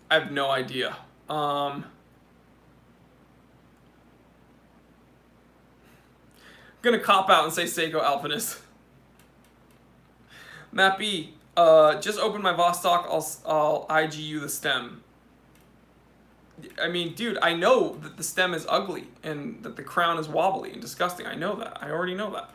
I have no idea. I'm going to cop out and say Seiko Alpinist. Matt B, just open my Vostok. I'll IG you the stem. I mean, dude, I know that the stem is ugly and that the crown is wobbly and disgusting. I know that. I already know that.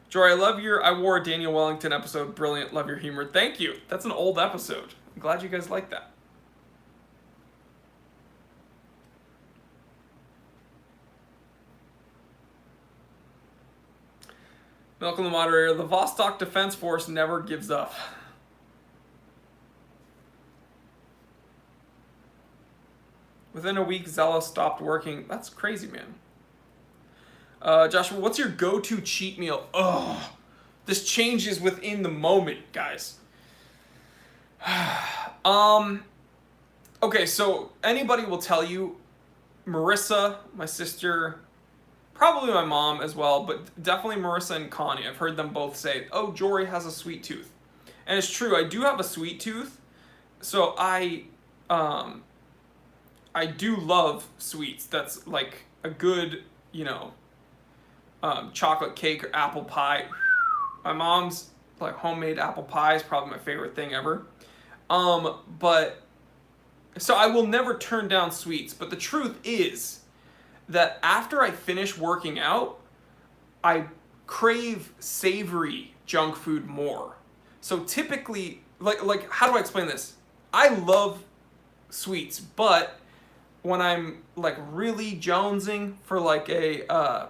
Jory, I love your I Wore a Daniel Wellington episode. Brilliant. Love your humor. Thank you. That's an old episode. I'm glad you guys like that. Malcolm the moderator, the Vostok Defense Force never gives up. Within a week, Zello stopped working. That's crazy, man. Joshua, what's your go-to cheat meal? Oh, this changes within the moment, guys. Okay, so anybody will tell you, Marissa, my sister, probably my mom as well, but definitely Marissa and Connie. I've heard them both say, oh, Jory has a sweet tooth. And it's true, I do have a sweet tooth. So I do love sweets. That's like a good, you know, chocolate cake or apple pie. My mom's like homemade apple pie is probably my favorite thing ever. But so I will never turn down sweets, but the truth is that after I finish working out, I crave savory junk food more. So typically, like how do I explain this? I love sweets, but when I'm like really jonesing for like a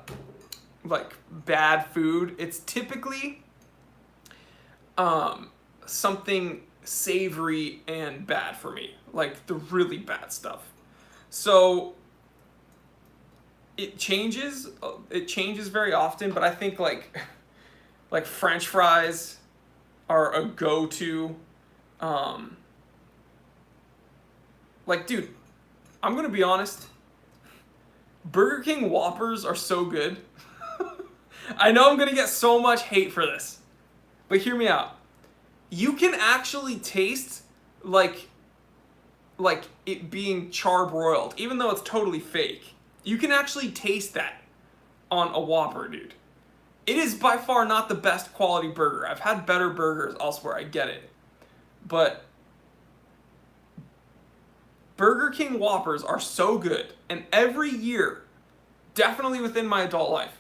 like bad food, it's typically something savory and bad for me, like the really bad stuff. So it changes very often, but I think like French fries are a go-to. Like, dude, I'm gonna be honest. Burger King Whoppers are so good. I know I'm gonna get so much hate for this, but hear me out. You can actually taste like it being charbroiled, even though it's totally fake. You can actually taste that on a Whopper, dude. It is by far not the best quality burger. I've had better burgers elsewhere, I get it. But Burger King Whoppers are so good. And every year, definitely within my adult life,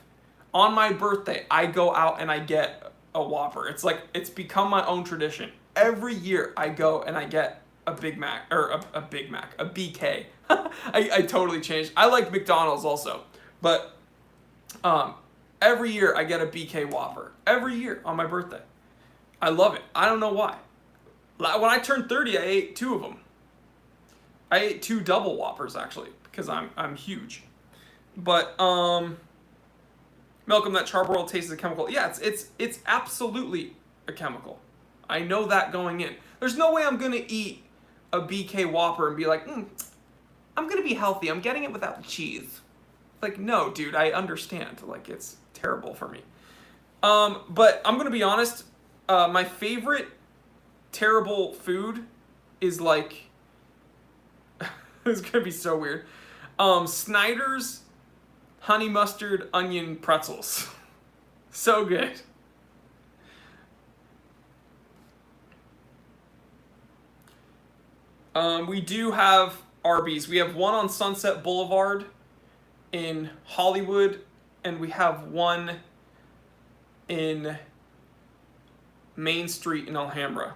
on my birthday, I go out and I get a Whopper. It's like, it's become my own tradition. Every year I go and I get a Big Mac, or a Big Mac, a BK. I totally changed. I like McDonald's also. But every year I get a BK Whopper. Every year on my birthday. I love it. I don't know why. When I turned 30, I ate 2 of them. I ate 2 double Whoppers actually, because I'm huge. But Malcolm, that charbroiled taste is a chemical. Yeah, it's absolutely a chemical. I know that going in. There's no way I'm gonna eat a BK Whopper and be like, I'm gonna be healthy. I'm getting it without the cheese. Like, no, dude, I understand. Like, it's terrible for me. But I'm gonna be honest. My favorite terrible food is like, it's gonna be so weird. Snyder's honey mustard onion pretzels. So good. We do have Arby's. We have one on Sunset Boulevard in Hollywood, and we have one in Main Street in Alhambra.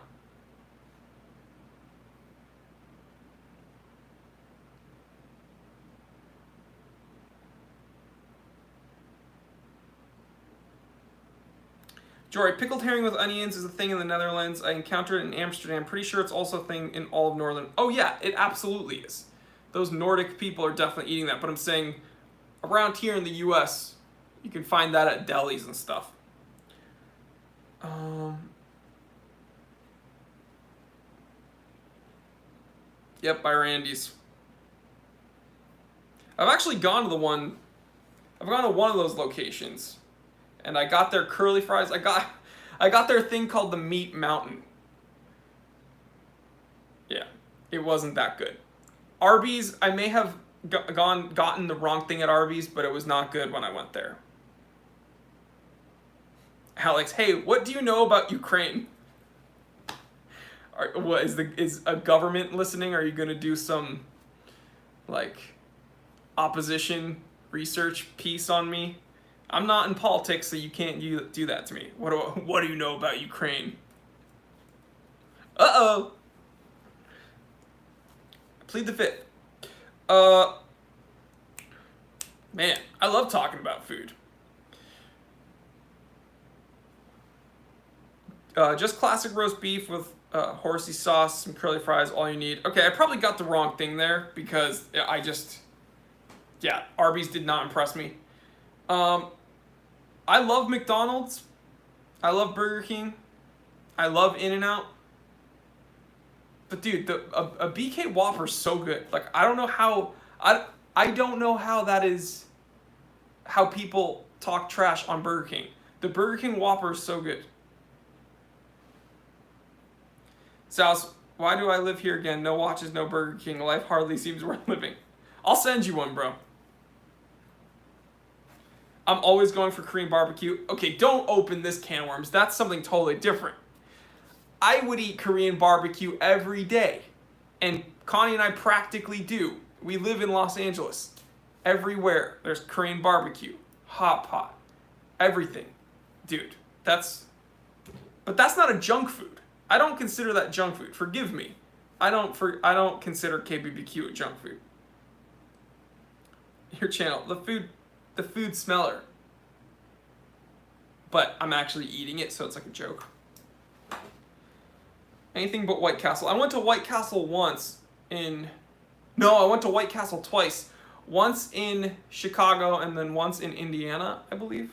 Jory, pickled herring with onions is a thing in the Netherlands. I encountered it in Amsterdam. Pretty sure it's also a thing in all of Northern. Oh yeah, it absolutely is. Those Nordic people are definitely eating that. But I'm saying, around here in the U.S., you can find that at delis and stuff. Yep, by Randy's. I've actually gone to one of those locations. And I got their curly fries. I got their thing called the Meat Mountain. Yeah, it wasn't that good. Arby's, I may have gotten the wrong thing at Arby's, but it was not good when I went there. Alex, hey, what do you know about Ukraine? What is a government listening? Are you gonna do some like opposition research piece on me? I'm not in politics, so you can't do that to me. What do you know about Ukraine? Uh-oh. Plead the fifth. Man, I love talking about food. Just classic roast beef with horsey sauce, some curly fries, all you need. Okay, I probably got the wrong thing there because Arby's did not impress me. I love McDonald's. I love Burger King. I love In-N-Out. But dude, a BK Whopper is so good. Like, I don't know how that is how people talk trash on Burger King. The Burger King Whopper is so good. Sals, why do I live here again? No watches, no Burger King. Life hardly seems worth living. I'll send you one, bro. I'm always going for Korean barbecue. Okay, don't open this can of worms. That's something totally different. I would eat Korean barbecue every day. And Connie and I practically do. We live in Los Angeles. Everywhere there's Korean barbecue, hot pot, everything. Dude, but that's not a junk food. I don't consider that junk food. Forgive me. I don't consider KBBQ a junk food. Your channel, the food smeller. But I'm actually eating it, so it's like a joke. Anything but White Castle. I went to White Castle I went to White Castle twice. Once in Chicago and then once in Indiana, I believe.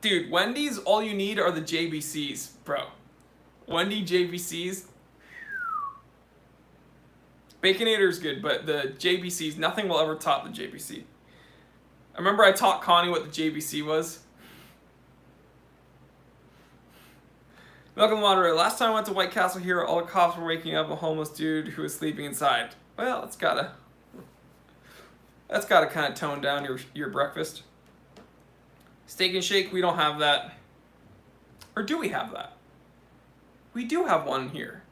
Dude, Wendy's, all you need are the JBCs, bro. Wendy JBCs. Baconator's good, but the JBCs, nothing will ever top the JBC. I remember I taught Connie what the JBC was. Welcome, moderator. Last time I went to White Castle here, all the cops were waking up a homeless dude who was sleeping inside. Well, that's gotta kind of tone down your breakfast. Steak and Shake, we don't have that. Or do we have that? We do have one here.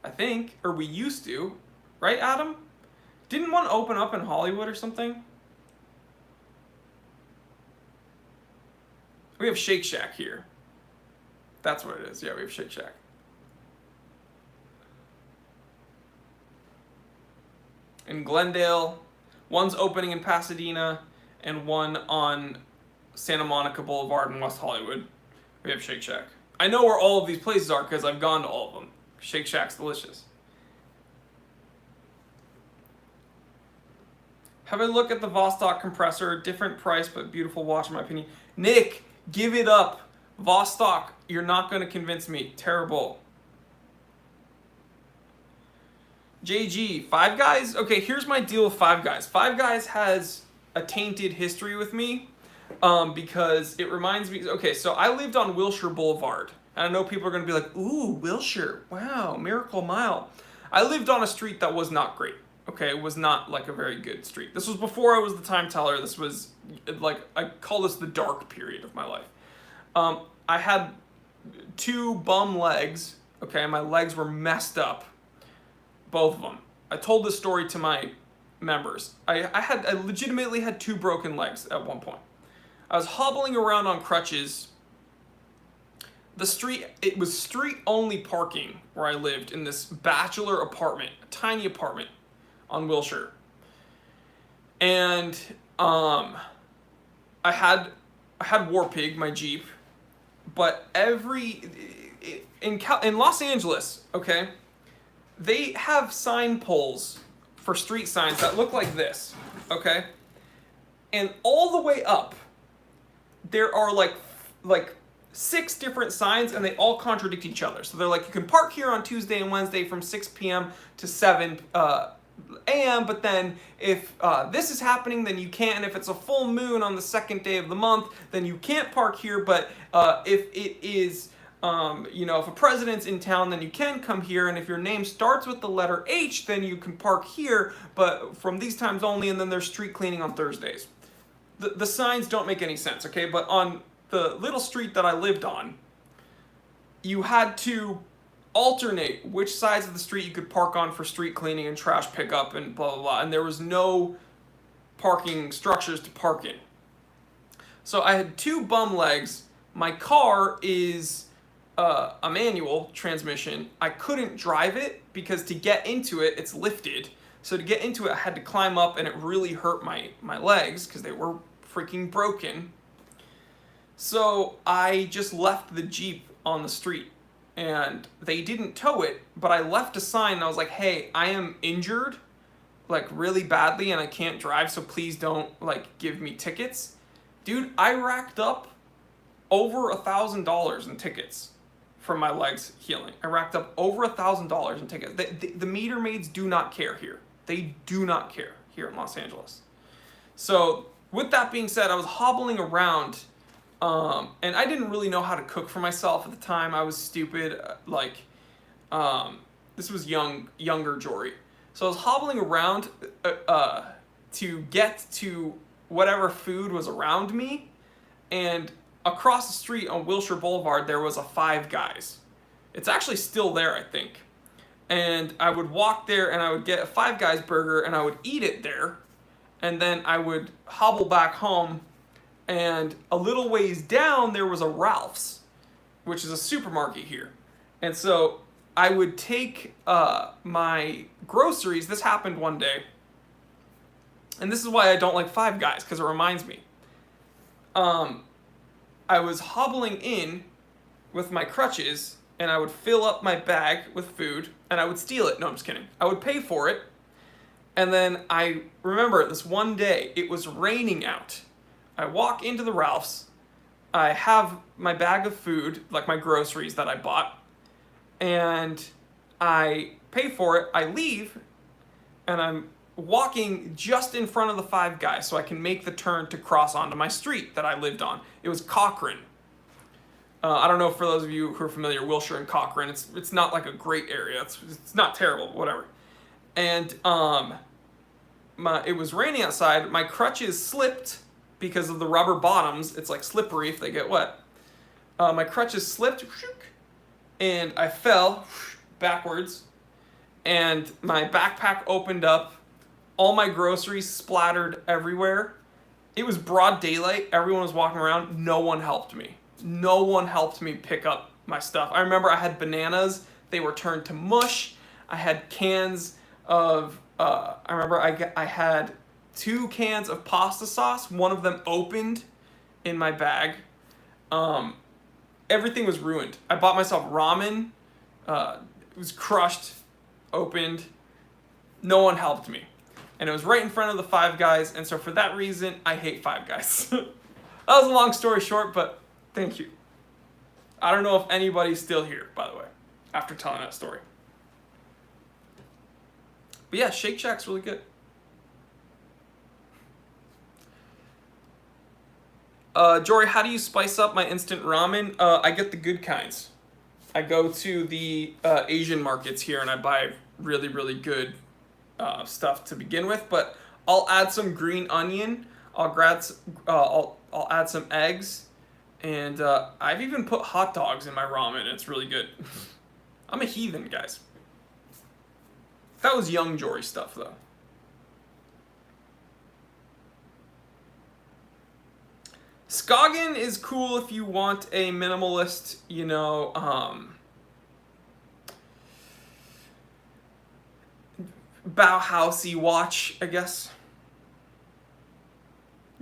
I think, or we used to, right, Adam? Didn't one open up in Hollywood or something? We have Shake Shack here. That's what it is. Yeah, we have Shake Shack. In Glendale, one's opening in Pasadena, and one on Santa Monica Boulevard in West Hollywood. We have Shake Shack. I know where all of these places are because I've gone to all of them. Shake Shack's delicious. Have a look at the Vostok compressor. Different price, but beautiful watch in my opinion. Nick, give it up. Vostok, you're not going to convince me. Terrible. JG, Five Guys? Okay, here's my deal with Five Guys. Five Guys has a tainted history with me because it reminds me... Okay, so I lived on Wilshire Boulevard. And I know people are going to be like, ooh, Wilshire, wow, Miracle Mile. I lived on a street that was not great. Okay, it was not like a very good street. This was before I was the time teller. This was like, I call this the dark period of my life. I had 2 bum legs. Okay, my legs were messed up. Both of them. I told this story to my members. I legitimately had 2 broken legs at one point. I was hobbling around on crutches. The street, it was street-only parking where I lived in this bachelor apartment, a tiny apartment on Wilshire. And I had Warpig, my Jeep, but in Los Angeles, okay, they have sign poles for street signs that look like this, okay? And all the way up, there are like 6 different signs, and they all contradict each other. So they're like, you can park here on Tuesday and Wednesday from 6 p.m. to 7 a.m., but then if this is happening, then you can't. And if it's a full moon on the 2nd day of the month, then you can't park here. But if it is, if a president's in town, then you can come here. And if your name starts with the letter H, then you can park here, but from these times only. And then there's street cleaning on Thursdays. The signs don't make any sense, okay? But on the little street that I lived on, you had to alternate which sides of the street you could park on for street cleaning and trash pickup and blah, blah, blah. And there was no parking structures to park in. So I had 2 bum legs. My car is a manual transmission. I couldn't drive it because to get into it, it's lifted. So to get into it, I had to climb up, and it really hurt my legs because they were freaking broken. So I just left the Jeep on the street, and they didn't tow it, but I left a sign, and I was like, hey, I am injured, like really badly, and I can't drive, so please don't like give me tickets. Dude, I racked up over $1,000 in tickets from my legs healing. I racked up over $1,000 in tickets. The meter maids do not care here. They do not care here in Los Angeles. So with that being said, I was hobbling around. And I didn't really know how to cook for myself at the time. I was stupid. This was younger Jory. So I was hobbling around to get to whatever food was around me. And across the street on Wilshire Boulevard, there was a Five Guys. It's actually still there, I think. And I would walk there, and I would get a Five Guys burger, and I would eat it there. And then I would hobble back home. And a little ways down, there was a Ralph's, which is a supermarket here. And so I would take my groceries. This happened one day. And this is why I don't like Five Guys, because it reminds me. I was hobbling in with my crutches, and I would fill up my bag with food, and I would steal it. No, I'm just kidding. I would pay for it. And then I remember this one day, it was raining out. I walk into the Ralph's. I have my bag of food, like my groceries that I bought, and I pay for it. I leave, and I'm walking just in front of the Five Guys so I can make the turn to cross onto my street that I lived on. It was Cochrane. I don't know, for those of you who are familiar, Wilshire and Cochrane, it's not like a great area. It's not terrible, whatever. And it was raining outside. My crutches slipped because of the rubber bottoms. It's like slippery if they get wet. My crutches slipped, and I fell backwards, and my backpack opened up. All my groceries splattered everywhere. It was broad daylight. Everyone was walking around. No one helped me. No one helped me pick up my stuff. I remember I had bananas. They were turned to mush. I had cans of, I remember I had 2 cans of pasta sauce. One of them opened in my bag. Everything was ruined. I bought myself ramen. It was crushed, opened. No one helped me. And it was right in front of the Five Guys, and so for that reason, I hate Five Guys. That was a long story short, but thank you. I don't know if anybody's still here, by the way, after telling that story. But yeah, Shake Shack's really good. Jory, how do you spice up my instant ramen? I get the good kinds. I go to the Asian markets here and I buy really, really good stuff to begin with, but I'll add some green onion. I'll add some eggs, and I've even put hot dogs in my ramen. It's really good. I'm a heathen, guys. That was young Jory stuff, though. Skagen is cool if you want a minimalist, you know, Bauhausy watch, I guess.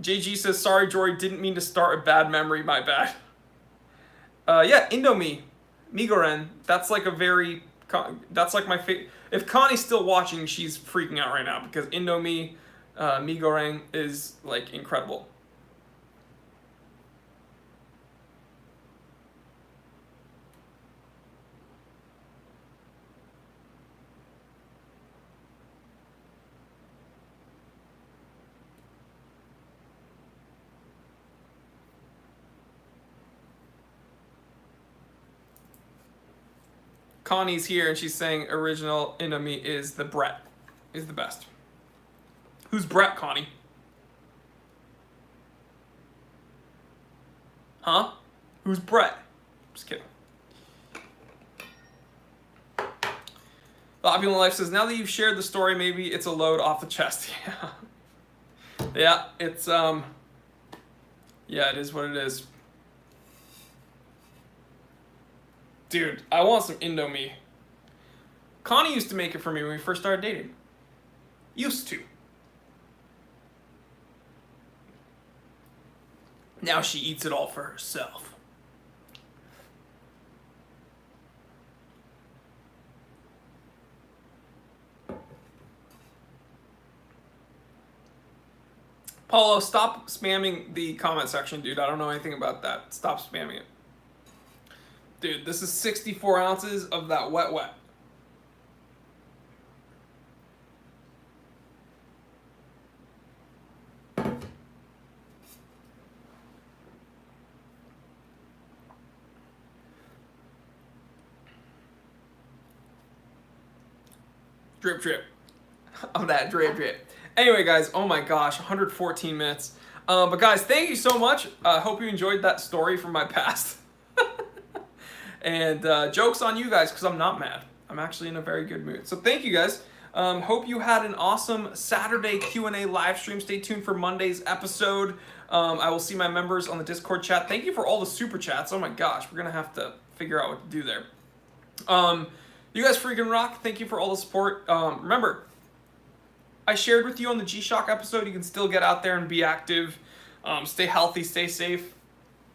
JG says, sorry, Jory, didn't mean to start a bad memory, my bad. Yeah, Indomie, Migoren, that's like a very, that's like my favorite. If Connie's still watching, she's freaking out right now because Indomie, Migoren is like incredible. Connie's here and she's saying original Indomie is the Brett, is the best. Who's Brett, Connie? Huh? Who's Brett? Just kidding. The Opulent Life says, now that you've shared the story, maybe it's a load off the chest. Yeah. Yeah, it's, yeah, it is what it is. Dude, I want some Indomie. Connie used to make it for me when we first started dating. Used to. Now she eats it all for herself. Paulo, stop spamming the comment section, dude. I don't know anything about that. Stop spamming it. Dude, this is 64 ounces of that wet wet. Drip drip of that drip drip. Anyway, guys, oh my gosh, 114 minutes. But guys, thank you so much. I hope you enjoyed that story from my past. And joke's on you guys because I'm not mad. I'm actually in a very good mood. So thank you guys. Hope you had an awesome Saturday Q&A live stream. Stay tuned for Monday's episode. I will see my members on the Discord chat. Thank you for all the super chats. Oh my gosh, we're going to have to figure out what to do there. You guys freaking rock. Thank you for all the support. Remember, I shared with you on the G-Shock episode, you can still get out there and be active. Stay healthy, stay safe,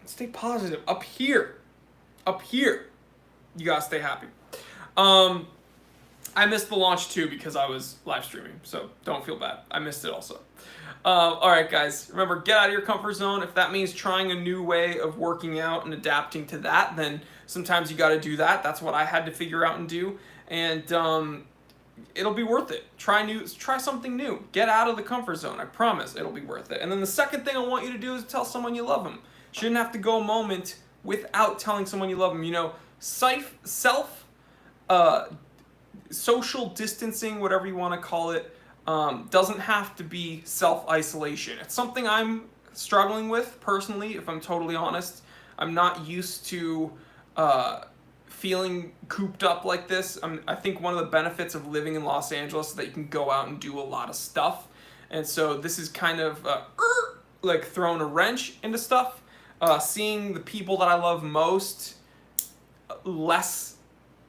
stay positive. Up here, you gotta stay happy. I missed the launch too because I was live streaming, so don't feel bad. I missed it also. All right, guys. Remember, get out of your comfort zone. If that means trying a new way of working out and adapting to that, then sometimes you got to do that. That's what I had to figure out and do. And it'll be worth it. Try something new. Get out of the comfort zone. I promise it'll be worth it. And then the second thing I want you to do is tell someone you love them. Shouldn't have to go a moment without telling someone you love them. You know, social distancing, whatever you want to call it, doesn't have to be self-isolation. It's something I'm struggling with personally, if I'm totally honest. I'm not used to feeling cooped up like this. I think one of the benefits of living in Los Angeles is that you can go out and do a lot of stuff. And so this is kind of like throwing a wrench into stuff. Seeing the people that I love most less,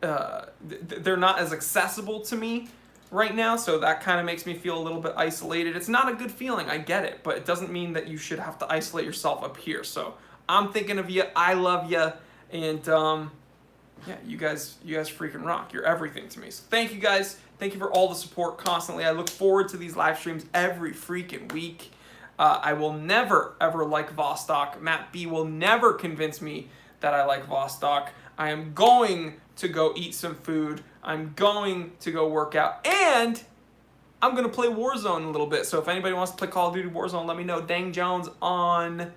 they're not as accessible to me right now, so that kind of makes me feel a little bit isolated. It's not a good feeling, I get it, but it doesn't mean that you should have to isolate yourself up here. So I'm thinking of you, I love you, and yeah, you guys freaking rock. You're everything to me. So thank you guys. Thank you for all the support constantly. I look forward to these live streams every freaking week. I will never, ever like Vostok. Matt B will never convince me that I like Vostok. I am going to go eat some food. I'm going to go work out. And I'm going to play Warzone a little bit. So if anybody wants to play Call of Duty Warzone, let me know. Dang Jones on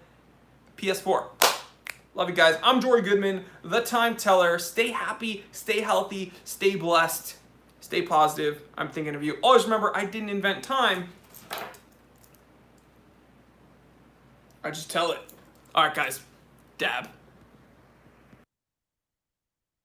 PS4. Love you guys. I'm Jory Goodman, the Time Teller. Stay happy, stay healthy, stay blessed, stay positive. I'm thinking of you. Always remember, I didn't invent time. I just tell it. All right, guys. Dab.